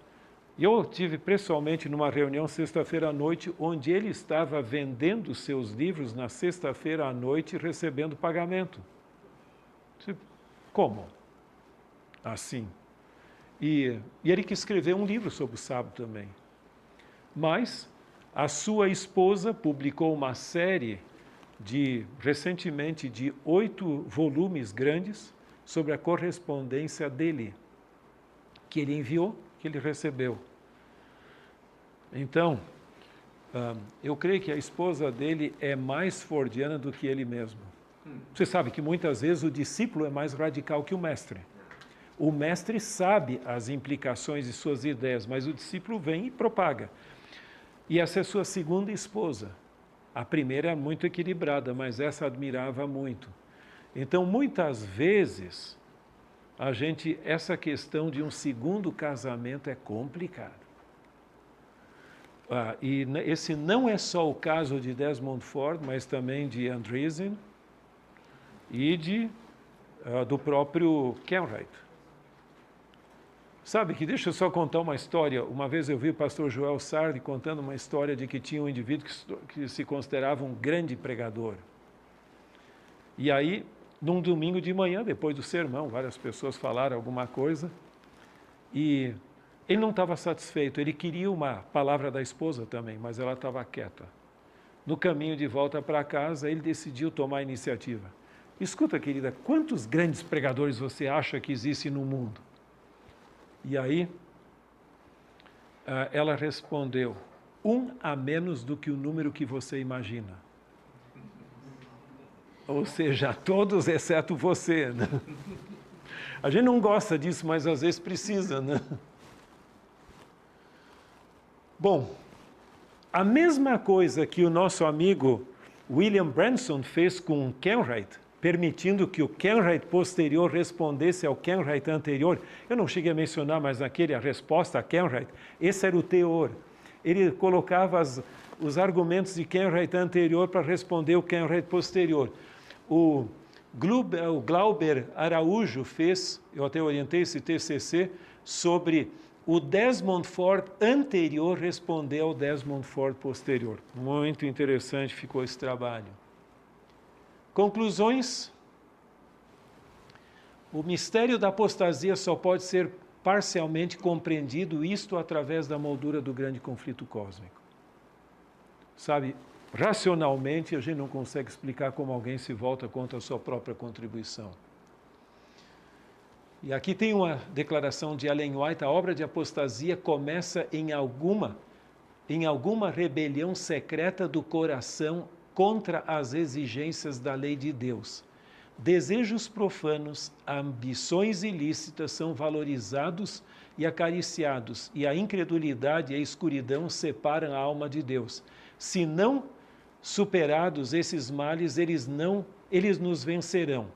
E eu tive pessoalmente numa reunião sexta-feira à noite, onde ele estava vendendo seus livros na sexta-feira à noite, recebendo pagamento. Como? Assim. E ele que escreveu um livro sobre o sábado também. Mas a sua esposa publicou uma série recentemente de 8 volumes grandes sobre a correspondência dele, que ele enviou, que ele recebeu. Então, eu creio que a esposa dele é mais fordiana do que ele mesmo. Você sabe que muitas vezes o discípulo é mais radical que o mestre. O mestre sabe as implicações de suas ideias, mas o discípulo vem e propaga. E essa é sua segunda esposa. A primeira é muito equilibrada, mas essa admirava muito. Então, muitas vezes, essa questão de um segundo casamento é complicada. E esse não é só o caso de Desmond Ford, mas também de Andreessen e do próprio Kenwright. Sabe que, deixa eu só contar uma história. Uma vez eu vi o pastor Joel Sardi contando uma história de que tinha um indivíduo que se considerava um grande pregador. E aí, num domingo de manhã, depois do sermão, várias pessoas falaram alguma coisa, e ele não estava satisfeito, ele queria uma palavra da esposa também, mas ela estava quieta. No caminho de volta para casa, ele decidiu tomar a iniciativa. Escuta, querida, quantos grandes pregadores você acha que existem no mundo? E aí, ela respondeu, 1 a menos do que o número que você imagina. Ou seja, todos exceto você, né? A gente não gosta disso, mas às vezes precisa, né? Bom, a mesma coisa que o nosso amigo William Branson fez com Kenwright, permitindo que o Kenwright posterior respondesse ao Kenwright anterior. Eu não cheguei a mencionar, mas a resposta a Kenwright, esse era o teor. Ele colocava os argumentos de Kenwright anterior para responder o Kenwright posterior. O Glauber Araújo fez, eu até orientei esse TCC, sobre o Desmond Ford anterior responder ao Desmond Ford posterior. Muito interessante ficou esse trabalho. Conclusões. O mistério da apostasia só pode ser parcialmente compreendido, isto através da moldura do grande conflito cósmico. Sabe, racionalmente a gente não consegue explicar como alguém se volta contra a sua própria contribuição. E aqui tem uma declaração de Ellen White, a obra de apostasia começa em alguma rebelião secreta do coração contra as exigências da lei de Deus. Desejos profanos, ambições ilícitas são valorizados e acariciados, e a incredulidade e a escuridão separam a alma de Deus. Se não superados esses males, eles nos vencerão.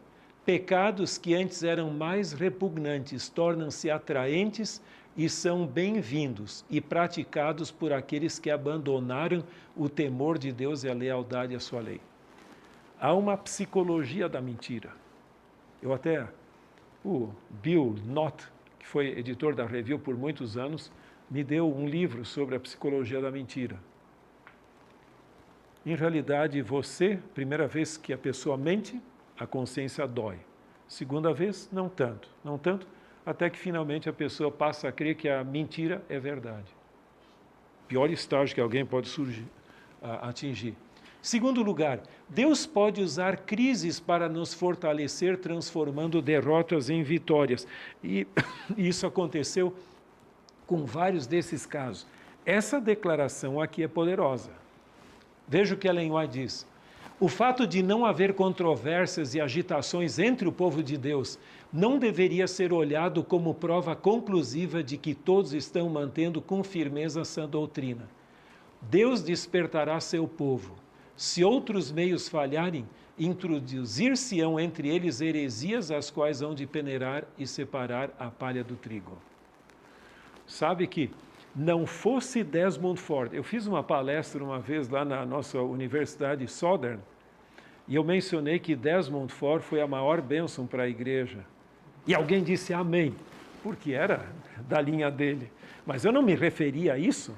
Pecados que antes eram mais repugnantes tornam-se atraentes e são bem-vindos e praticados por aqueles que abandonaram o temor de Deus e a lealdade à sua lei. Há uma psicologia da mentira. O Bill Knott, que foi editor da Review por muitos anos, me deu um livro sobre a psicologia da mentira. Em realidade, primeira vez que a pessoa mente, a consciência dói. Segunda vez, não tanto, até que finalmente a pessoa passa a crer que a mentira é verdade. Pior estágio que alguém pode atingir. Segundo lugar, Deus pode usar crises para nos fortalecer, transformando derrotas em vitórias. E isso aconteceu com vários desses casos. Essa declaração aqui é poderosa. Veja o que Ellen White diz. O fato de não haver controvérsias e agitações entre o povo de Deus não deveria ser olhado como prova conclusiva de que todos estão mantendo com firmeza a sã doutrina. Deus despertará seu povo. Se outros meios falharem, introduzir-se-ão entre eles heresias, as quais hão de peneirar e separar a palha do trigo. Sabe que não fosse Desmond Ford, eu fiz uma palestra uma vez lá na nossa Universidade Southern, e eu mencionei que Desmond Ford foi a maior bênção para a igreja. E alguém disse amém, porque era da linha dele. Mas eu não me referia a isso.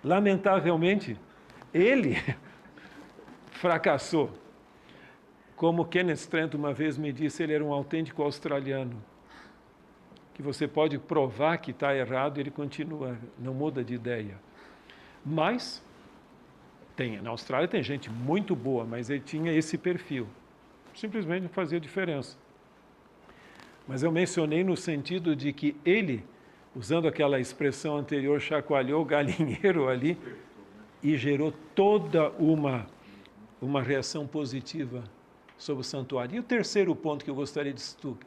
Lamentavelmente, ele fracassou. Como Kenneth Trent uma vez me disse, ele era um autêntico australiano. Que você pode provar que está errado e ele continua, não muda de ideia. Mas, na Austrália tem gente muito boa, mas ele tinha esse perfil. Simplesmente não fazia diferença. Mas eu mencionei no sentido de que ele, usando aquela expressão anterior, chacoalhou o galinheiro ali e gerou toda uma reação positiva sobre o santuário. E o terceiro ponto que eu gostaria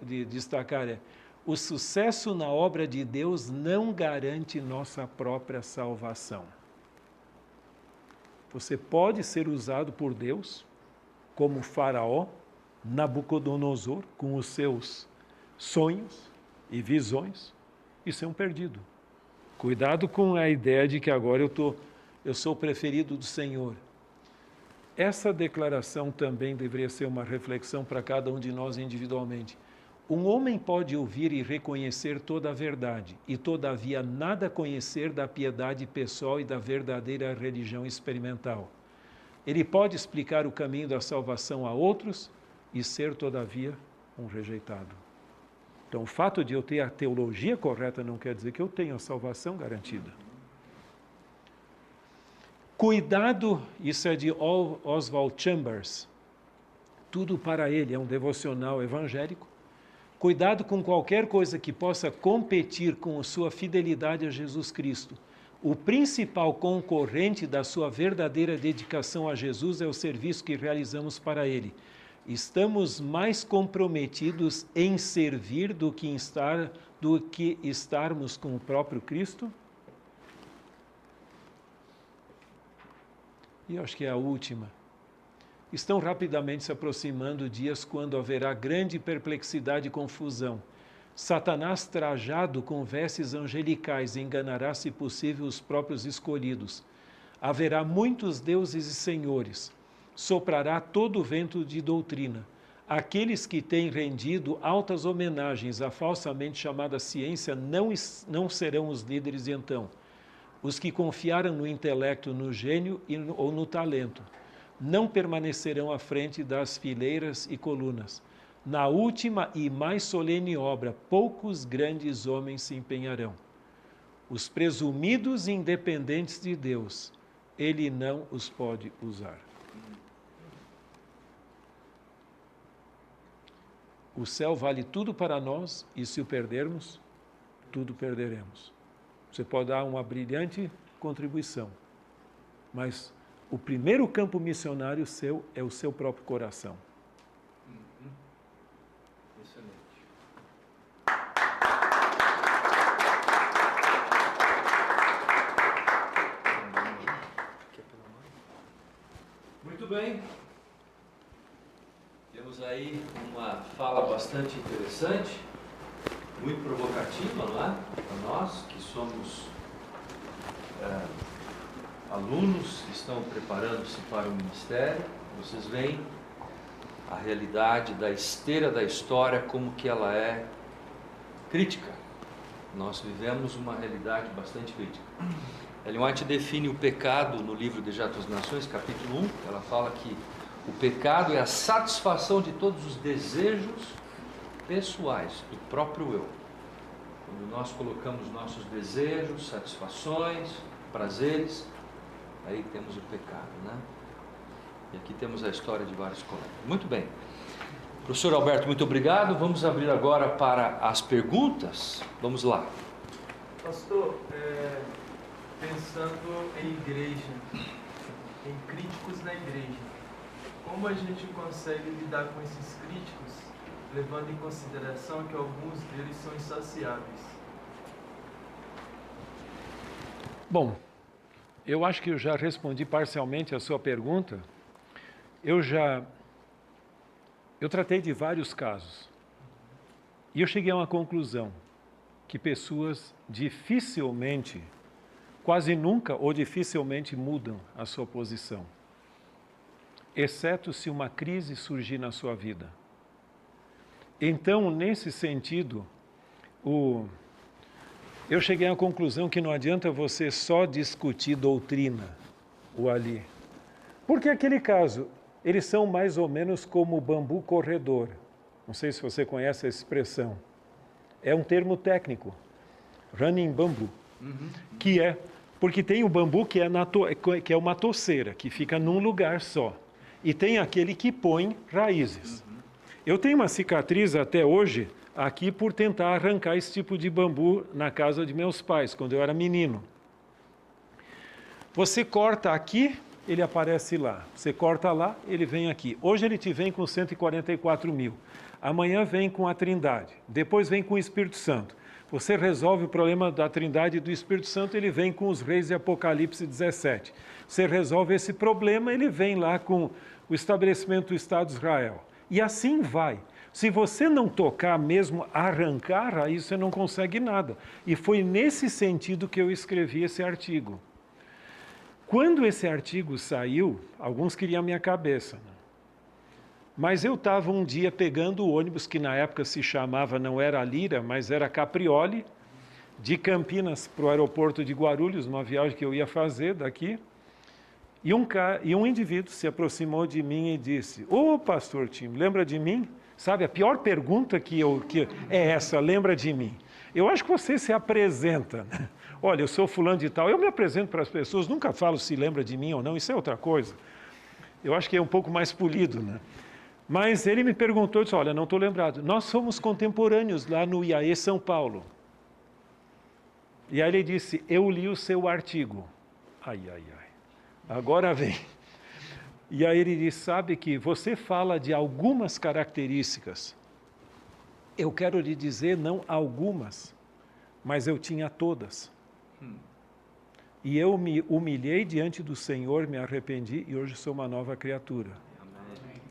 de destacar é: o sucesso na obra de Deus não garante nossa própria salvação. Você pode ser usado por Deus, como o faraó, Nabucodonosor, com os seus sonhos e visões, e ser um perdido. Cuidado com a ideia de que agora eu sou o preferido do Senhor. Essa declaração também deveria ser uma reflexão para cada um de nós individualmente. Um homem pode ouvir e reconhecer toda a verdade, e todavia nada conhecer da piedade pessoal e da verdadeira religião experimental. Ele pode explicar o caminho da salvação a outros e ser, todavia, um rejeitado. Então, o fato de eu ter a teologia correta não quer dizer que eu tenho a salvação garantida. Cuidado, isso é de Oswald Chambers. Tudo para ele, é um devocional evangélico. Cuidado com qualquer coisa que possa competir com a sua fidelidade a Jesus Cristo. O principal concorrente da sua verdadeira dedicação a Jesus é o serviço que realizamos para Ele. Estamos mais comprometidos em servir do que estarmos com o próprio Cristo? E acho que é a última. Estão rapidamente se aproximando dias quando haverá grande perplexidade e confusão. Satanás, trajado com vestes angelicais, enganará, se possível, os próprios escolhidos. Haverá muitos deuses e senhores. Soprará todo o vento de doutrina. Aqueles que têm rendido altas homenagens à falsamente chamada ciência não serão os líderes então. Os que confiaram no intelecto, no gênio ou no talento não permanecerão à frente das fileiras e colunas. Na última e mais solene obra, poucos grandes homens se empenharão. Os presumidos independentes de Deus, Ele não os pode usar. O céu vale tudo para nós e, se o perdermos, tudo perderemos. Você pode dar uma brilhante contribuição, mas o primeiro campo missionário seu é o seu próprio coração. Excelente. Muito bem. Temos aí uma fala bastante interessante, muito provocativa, não é? Para nós que somos alunos que estão preparando-se para o ministério. Vocês veem a realidade da esteira da história como que ela é crítica. Nós vivemos uma realidade bastante crítica. Ellen White define o pecado no livro Desejo das Nações, capítulo 1. Ela fala que o pecado é a satisfação de todos os desejos pessoais do próprio eu. Quando nós colocamos nossos desejos, satisfações, prazeres, aí temos o pecado, né? E aqui temos a história de vários colegas. Muito bem. Professor Alberto, muito obrigado. Vamos abrir agora para as perguntas. Vamos lá. Pastor, pensando em igreja, em críticos na igreja, como a gente consegue lidar com esses críticos, levando em consideração que alguns deles são insaciáveis? Bom, eu acho que eu já respondi parcialmente a sua pergunta. Eu tratei de vários casos e eu cheguei a uma conclusão, que pessoas dificilmente, quase nunca ou dificilmente mudam a sua posição, exceto se uma crise surgir na sua vida. Então, nesse sentido, eu cheguei à conclusão que não adianta você só discutir doutrina ou ali. Porque aquele caso, eles são mais ou menos como o bambu corredor. Não sei se você conhece a expressão. É um termo técnico, running bambu, que é, porque tem o bambu que é uma toceira, que fica num lugar só. E tem aquele que põe raízes. Eu tenho uma cicatriz até hoje aqui por tentar arrancar esse tipo de bambu na casa de meus pais, quando eu era menino. Você corta aqui, ele aparece lá. Você corta lá, ele vem aqui. Hoje ele te vem com 144 mil. Amanhã vem com a Trindade. Depois vem com o Espírito Santo. Você resolve o problema da Trindade e do Espírito Santo, ele vem com os reis de Apocalipse 17. Você resolve esse problema, ele vem lá com o estabelecimento do Estado de Israel. E assim vai. Se você não tocar mesmo, arrancar, aí você não consegue nada. E foi nesse sentido que eu escrevi esse artigo. Quando esse artigo saiu, alguns queriam a minha cabeça. Mas eu estava um dia pegando o ônibus, que na época se chamava, não era Lira, mas era Caprioli, de Campinas para o aeroporto de Guarulhos, uma viagem que eu ia fazer daqui. E um indivíduo se aproximou de mim e disse: "Ô, pastor Tim, lembra de mim?" Sabe, a pior pergunta que é essa, lembra de mim? Eu acho que você se apresenta, né? Olha, eu sou fulano de tal, eu me apresento para as pessoas, nunca falo se lembra de mim ou não, isso é outra coisa. Eu acho que é um pouco mais polido, né? Mas ele me perguntou, disse: "Olha, não estou lembrado, nós somos contemporâneos lá no IAE São Paulo." E aí ele disse: "Eu li o seu artigo." Ai, ai, ai, agora vem. E aí ele disse: "Sabe que você fala de algumas características, eu quero lhe dizer, não algumas, mas eu tinha todas. E eu me humilhei diante do Senhor, me arrependi e hoje sou uma nova criatura." Amém.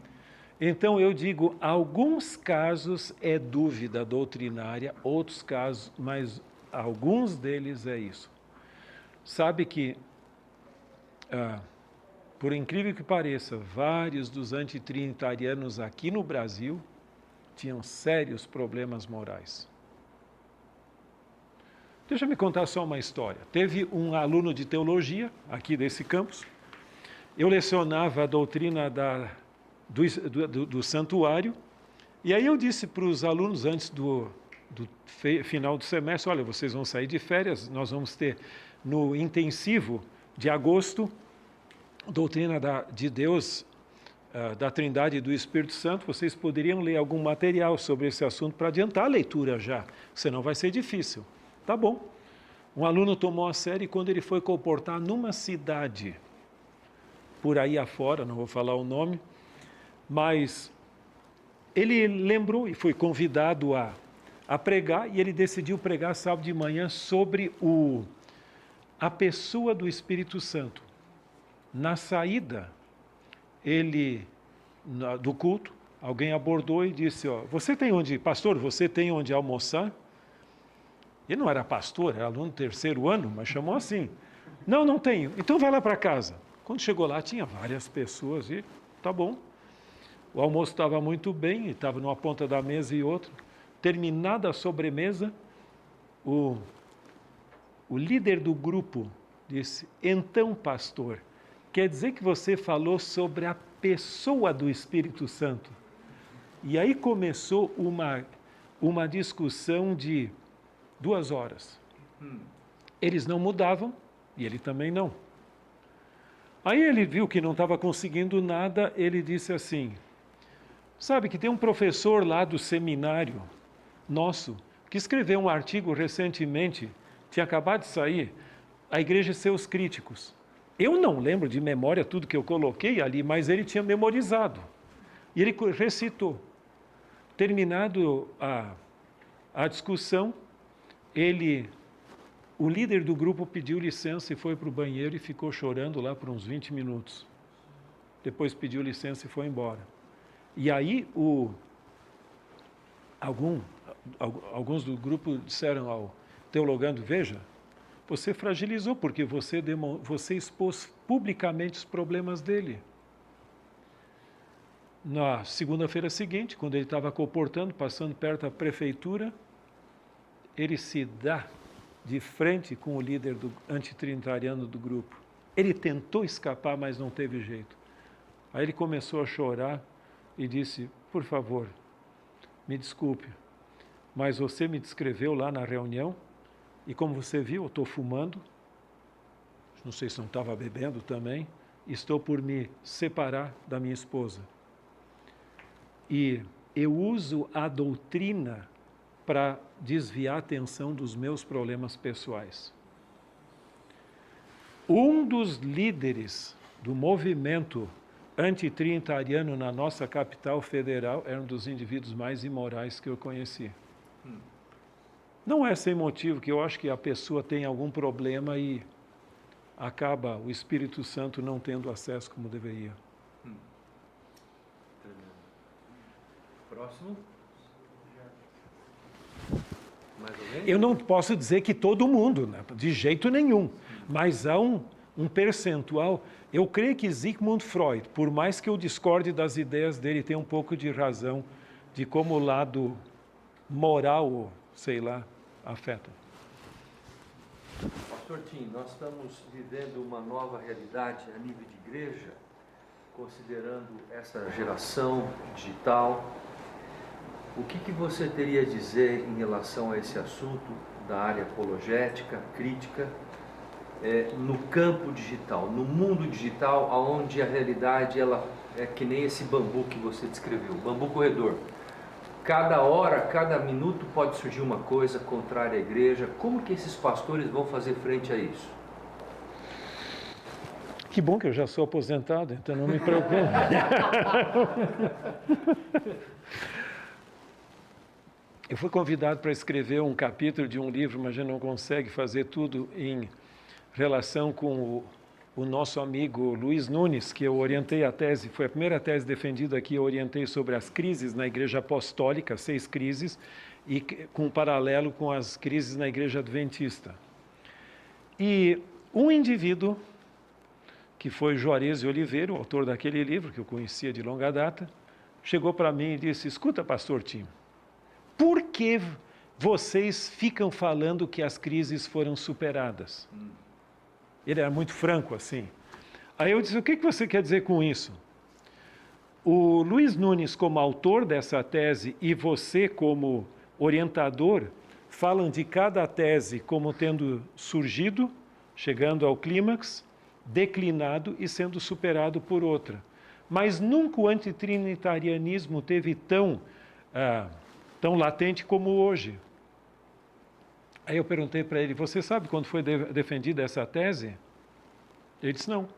Então eu digo, alguns casos é dúvida doutrinária, outros casos, mas alguns deles é isso. Sabe que, por incrível que pareça, vários dos antitrinitarianos aqui no Brasil tinham sérios problemas morais. Deixa eu me contar só uma história. Teve um aluno de teologia aqui desse campus. Eu lecionava a doutrina do santuário. E aí eu disse para os alunos antes do final do semestre: "Olha, vocês vão sair de férias, nós vamos ter no intensivo de agosto doutrina de Deus, da Trindade e do Espírito Santo. Vocês poderiam ler algum material sobre esse assunto para adiantar a leitura já, senão vai ser difícil." Tá bom. Um aluno tomou a sério e quando ele foi comportar numa cidade por aí afora, não vou falar o nome, mas ele lembrou e foi convidado a pregar, e ele decidiu pregar sábado de manhã sobre a pessoa do Espírito Santo. Na saída do culto, alguém abordou e disse, pastor, você tem onde almoçar? Ele não era pastor, era aluno do 3º ano, mas chamou assim. Não, não tenho. Então vai lá para casa. Quando chegou lá, tinha várias pessoas e tá bom. O almoço estava muito bem, estava numa ponta da mesa e outra. Terminada a sobremesa, o líder do grupo disse, então, pastor, quer dizer que você falou sobre a pessoa do Espírito Santo? E aí começou uma discussão de 2 horas. Eles não mudavam e ele também não. Aí ele viu que não estava conseguindo nada, ele disse assim, sabe que tem um professor lá do seminário nosso que escreveu um artigo recentemente, tinha acabado de sair, a igreja e seus críticos. Eu não lembro de memória tudo que eu coloquei ali, mas ele tinha memorizado. E ele recitou. Terminado a discussão, o líder do grupo pediu licença e foi para o banheiro e ficou chorando lá por uns 20 minutos. Depois pediu licença e foi embora. E aí alguns do grupo disseram ao teologando, veja, você fragilizou porque você expôs publicamente os problemas dele. Na segunda-feira seguinte, quando ele estava comportando, passando perto da prefeitura, ele se dá de frente com o líder antitrinitariano do grupo. Ele tentou escapar, mas não teve jeito. Aí ele começou a chorar e disse, por favor, me desculpe, mas você me descreveu lá na reunião e como você viu, eu estou fumando, não sei se não estava bebendo também, estou por me separar da minha esposa. E eu uso a doutrina para desviar a atenção dos meus problemas pessoais. Um dos líderes do movimento antitrinitariano na nossa capital federal era um dos indivíduos mais imorais que eu conheci. Não é sem motivo que eu acho que a pessoa tem algum problema e acaba o Espírito Santo não tendo acesso como deveria. Próximo. Mais alguém? Eu não posso dizer que todo mundo, né? De jeito nenhum, mas há um percentual. Eu creio que Sigmund Freud, por mais que eu discorde das ideias dele, tem um pouco de razão de como o lado moral, sei lá, afeta. Pastor Tim, nós estamos vivendo uma nova realidade a nível de igreja, considerando essa geração digital. O que você teria a dizer em relação a esse assunto da área apologética, crítica, no campo digital, no mundo digital, onde a realidade ela é que nem esse bambu que você descreveu, bambu corredor. Cada hora, cada minuto pode surgir uma coisa contrária à igreja. Como que esses pastores vão fazer frente a isso? Que bom que eu já sou aposentado, então não me preocupo. Eu fui convidado para escrever um capítulo de um livro, mas a gente não consegue fazer tudo em relação com o nosso amigo Luiz Nunes, que eu orientei a tese, foi a primeira tese defendida aqui, eu orientei sobre as crises na Igreja Apostólica, 6 crises, e com paralelo com as crises na Igreja Adventista. E um indivíduo, que foi Juarez Oliveira, o autor daquele livro, que eu conhecia de longa data, chegou para mim e disse, escuta, pastor Tim, por que vocês ficam falando que as crises foram superadas? Ele era muito franco assim. Aí eu disse, o que você quer dizer com isso? O Luiz Nunes, como autor dessa tese, e você como orientador, falam de cada tese como tendo surgido, chegando ao clímax, declinado e sendo superado por outra. Mas nunca o antitrinitarianismo teve tão latente como hoje. Aí eu perguntei para ele, você sabe quando foi defendida essa tese? Ele disse, não.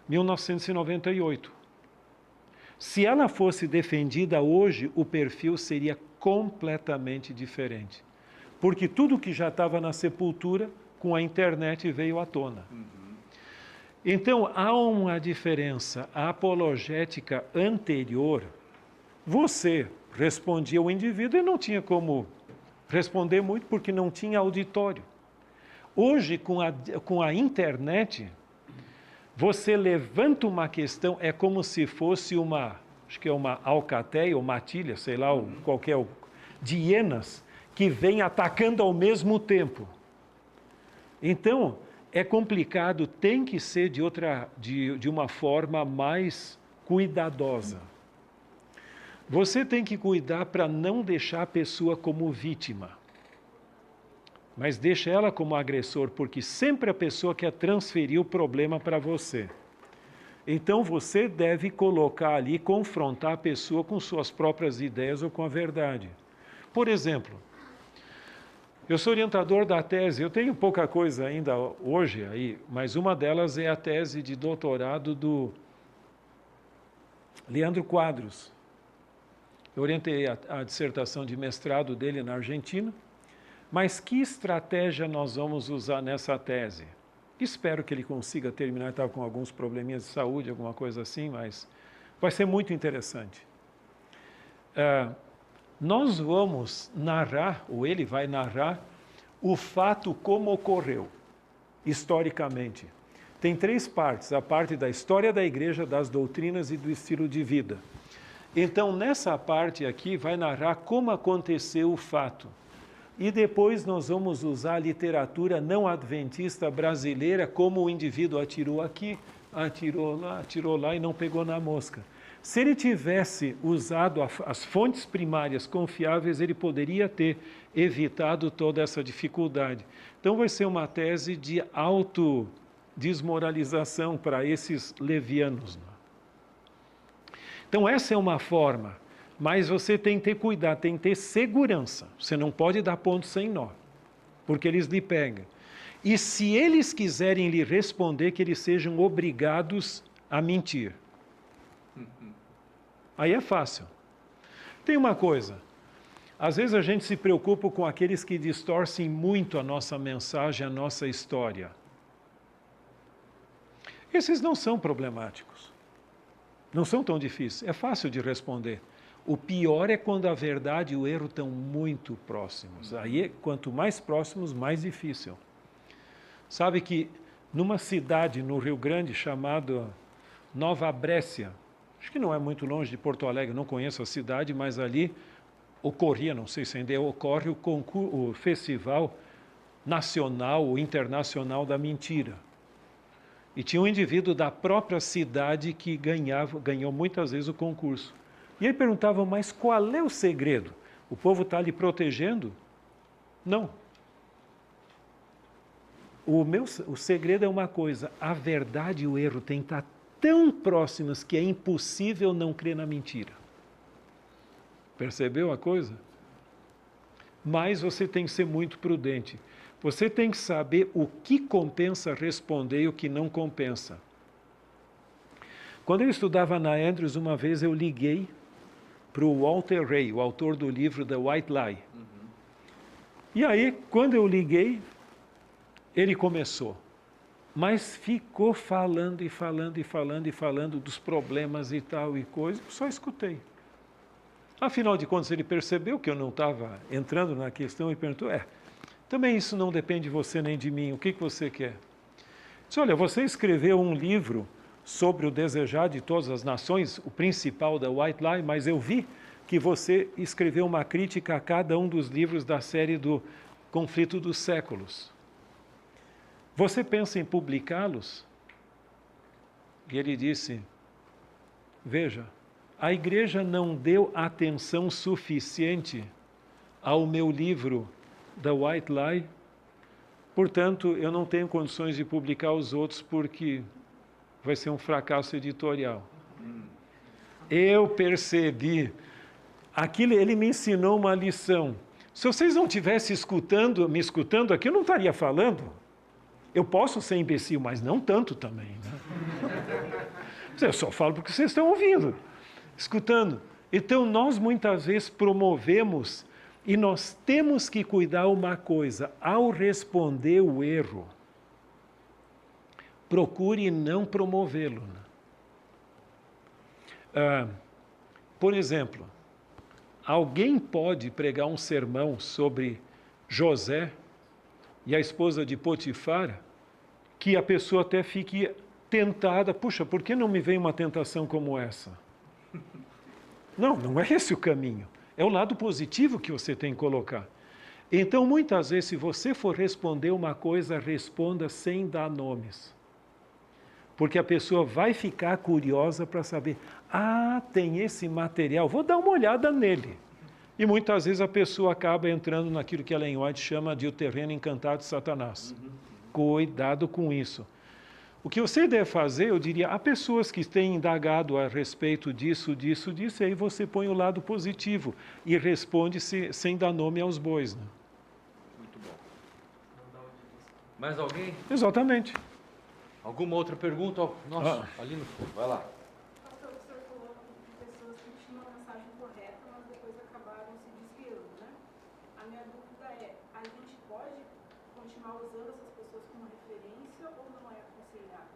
1998. Se ela fosse defendida hoje, o perfil seria completamente diferente. Porque tudo que já estava na sepultura, com a internet veio à tona. Então, há uma diferença. A apologética anterior, você respondia ao indivíduo e não tinha como responder muito, porque não tinha auditório. Hoje, com a internet, você levanta uma questão, é como se fosse acho que é uma alcateia ou matilha, sei lá, qualquer, de hienas, que vem atacando ao mesmo tempo. Então, é complicado, tem que ser de uma forma mais cuidadosa. Você tem que cuidar para não deixar a pessoa como vítima, mas deixa ela como agressor, porque sempre a pessoa quer transferir o problema para você. Então, você deve colocar ali, confrontar a pessoa com suas próprias ideias ou com a verdade. Por exemplo, eu sou orientador da tese, eu tenho pouca coisa ainda hoje aí, mas uma delas é a tese de doutorado do Leandro Quadros. Eu orientei a dissertação de mestrado dele na Argentina, mas que estratégia nós vamos usar nessa tese? Espero que ele consiga terminar, estava com alguns probleminhas de saúde, alguma coisa assim, mas vai ser muito interessante. Nós vamos narrar, ou ele vai narrar, o fato como ocorreu, historicamente. Tem 3 partes, a parte da história da igreja, das doutrinas e do estilo de vida. Então, nessa parte aqui, vai narrar como aconteceu o fato. E depois nós vamos usar a literatura não adventista brasileira, como o indivíduo atirou aqui, atirou lá e não pegou na mosca. Se ele tivesse usado as fontes primárias confiáveis, ele poderia ter evitado toda essa dificuldade. Então vai ser uma tese de autodesmoralização para esses levianos. Então essa é uma forma, mas você tem que ter cuidado, tem que ter segurança. Você não pode dar ponto sem nó, porque eles lhe pegam. E se eles quiserem lhe responder, que eles sejam obrigados a mentir. Aí é fácil. Tem uma coisa, às vezes a gente se preocupa com aqueles que distorcem muito a nossa mensagem, a nossa história. Esses não são problemáticos. Não são tão difíceis, é fácil de responder. O pior é quando a verdade e o erro estão muito próximos. Aí, quanto mais próximos, mais difícil. Sabe que numa cidade no Rio Grande chamada Nova Brécia, acho que não é muito longe de Porto Alegre, não conheço a cidade, mas ali ocorria, não sei se ainda ocorre, o Festival Nacional ou Internacional da Mentira. E tinha um indivíduo da própria cidade que ganhou muitas vezes o concurso. E ele perguntava, mas qual é o segredo? O povo está lhe protegendo? Não. O segredo é uma coisa, a verdade e o erro têm que estar tão próximas que é impossível não crer na mentira. Percebeu a coisa? Mas você tem que ser muito prudente. Você tem que saber o que compensa responder e o que não compensa. Quando eu estudava na Andrews, uma vez eu liguei para o Walter Ray, o autor do livro The White Lie. E aí, quando eu liguei, ele começou. Mas ficou falando e falando e falando e falando dos problemas e tal e coisa, eu só escutei. Afinal de contas, ele percebeu que eu não estava entrando na questão e perguntou, também isso não depende de você nem de mim, o que você quer? Disse, olha, você escreveu um livro sobre o desejar de todas as nações, o principal da White Lie, mas eu vi que você escreveu uma crítica a cada um dos livros da série do Conflito dos Séculos. Você pensa em publicá-los? E ele disse, veja, a igreja não deu atenção suficiente ao meu livro da White Lie, portanto, eu não tenho condições de publicar os outros porque vai ser um fracasso editorial. Eu percebi, ele me ensinou uma lição. Se vocês não estivessem me escutando aqui, eu não estaria falando. Eu posso ser imbecil, mas não tanto também. Né? Eu só falo porque vocês estão ouvindo. escutando. Então, nós muitas vezes promovemos e nós temos que cuidar uma coisa, ao responder o erro, procure não promovê-lo. Por exemplo, alguém pode pregar um sermão sobre José e a esposa de Potifar, que a pessoa até fique tentada, puxa, por que não me vem uma tentação como essa? Não, não é esse o caminho. É o lado positivo que você tem que colocar. Então, muitas vezes, se você for responder uma coisa, responda sem dar nomes. Porque a pessoa vai ficar curiosa para saber, tem esse material, vou dar uma olhada nele. E muitas vezes a pessoa acaba entrando naquilo que Ellen White chama de o terreno encantado de Satanás. Cuidado com isso. O que você deve fazer, eu diria, há pessoas que têm indagado a respeito disso, e aí você põe o lado positivo e responde-se sem dar nome aos bois. Né? Muito bom. Mais alguém? Exatamente. Alguma outra pergunta? Nossa, ali no fundo, vai lá. Pastor, o senhor falou de pessoas que tinham a mensagem correta, mas depois acabaram se desviando, né? A minha dúvida é, a gente pode continuar usando essas pessoas como referência ou não é aconselhável?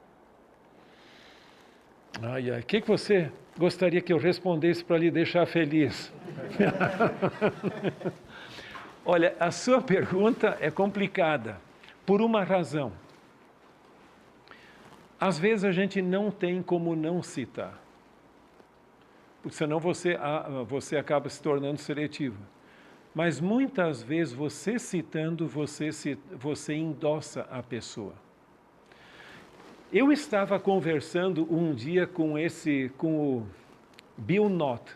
O que você gostaria que eu respondesse para lhe deixar feliz? Olha, a sua pergunta é complicada, por uma razão. Às vezes a gente não tem como não citar, porque senão você acaba se tornando seletivo. Mas muitas vezes você citando, você endossa a pessoa. Eu estava conversando um dia com o Bill Knott,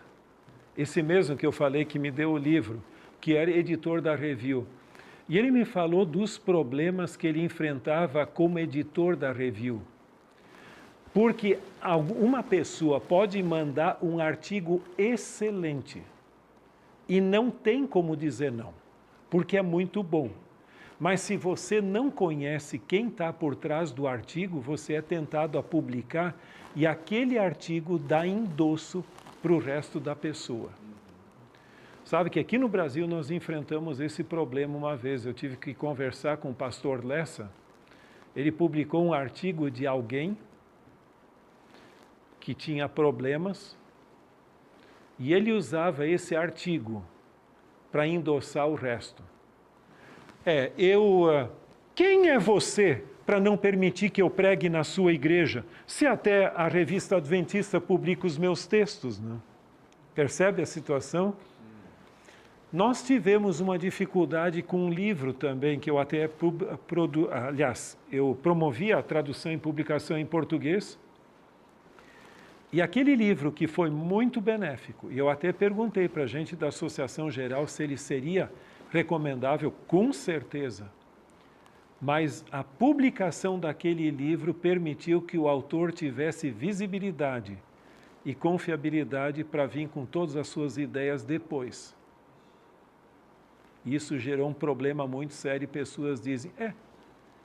esse mesmo que eu falei que me deu o livro, que era editor da Review. E ele me falou dos problemas que ele enfrentava como editor da Review. Porque uma pessoa pode mandar um artigo excelente e não tem como dizer não, porque é muito bom. Mas se você não conhece quem está por trás do artigo, você é tentado a publicar e aquele artigo dá endosso para o resto da pessoa. Sabe que aqui no Brasil nós enfrentamos esse problema uma vez. Eu tive que conversar com o pastor Lessa. Ele publicou um artigo de alguém que tinha problemas e ele usava esse artigo para endossar o resto. Quem é você para não permitir que eu pregue na sua igreja, se até a revista Adventista publica os meus textos, né? Percebe a situação? Nós tivemos uma dificuldade com um livro também, que eu até eu promovi a tradução e publicação em português. E aquele livro que foi muito benéfico, e eu até perguntei para a gente da Associação Geral se ele seria recomendável, com certeza. Mas a publicação daquele livro permitiu que o autor tivesse visibilidade e confiabilidade para vir com todas as suas ideias depois. Isso gerou um problema muito sério e pessoas dizem,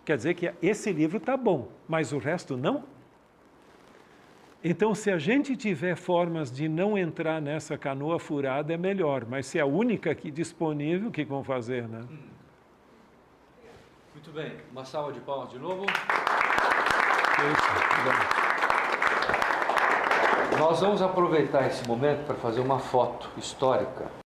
quer dizer que esse livro está bom, mas o resto não? Então, se a gente tiver formas de não entrar nessa canoa furada, é melhor. Mas se é a única aqui disponível, o que vão fazer, né? Muito bem. Uma salva de palmas de novo. Nós vamos aproveitar esse momento para fazer uma foto histórica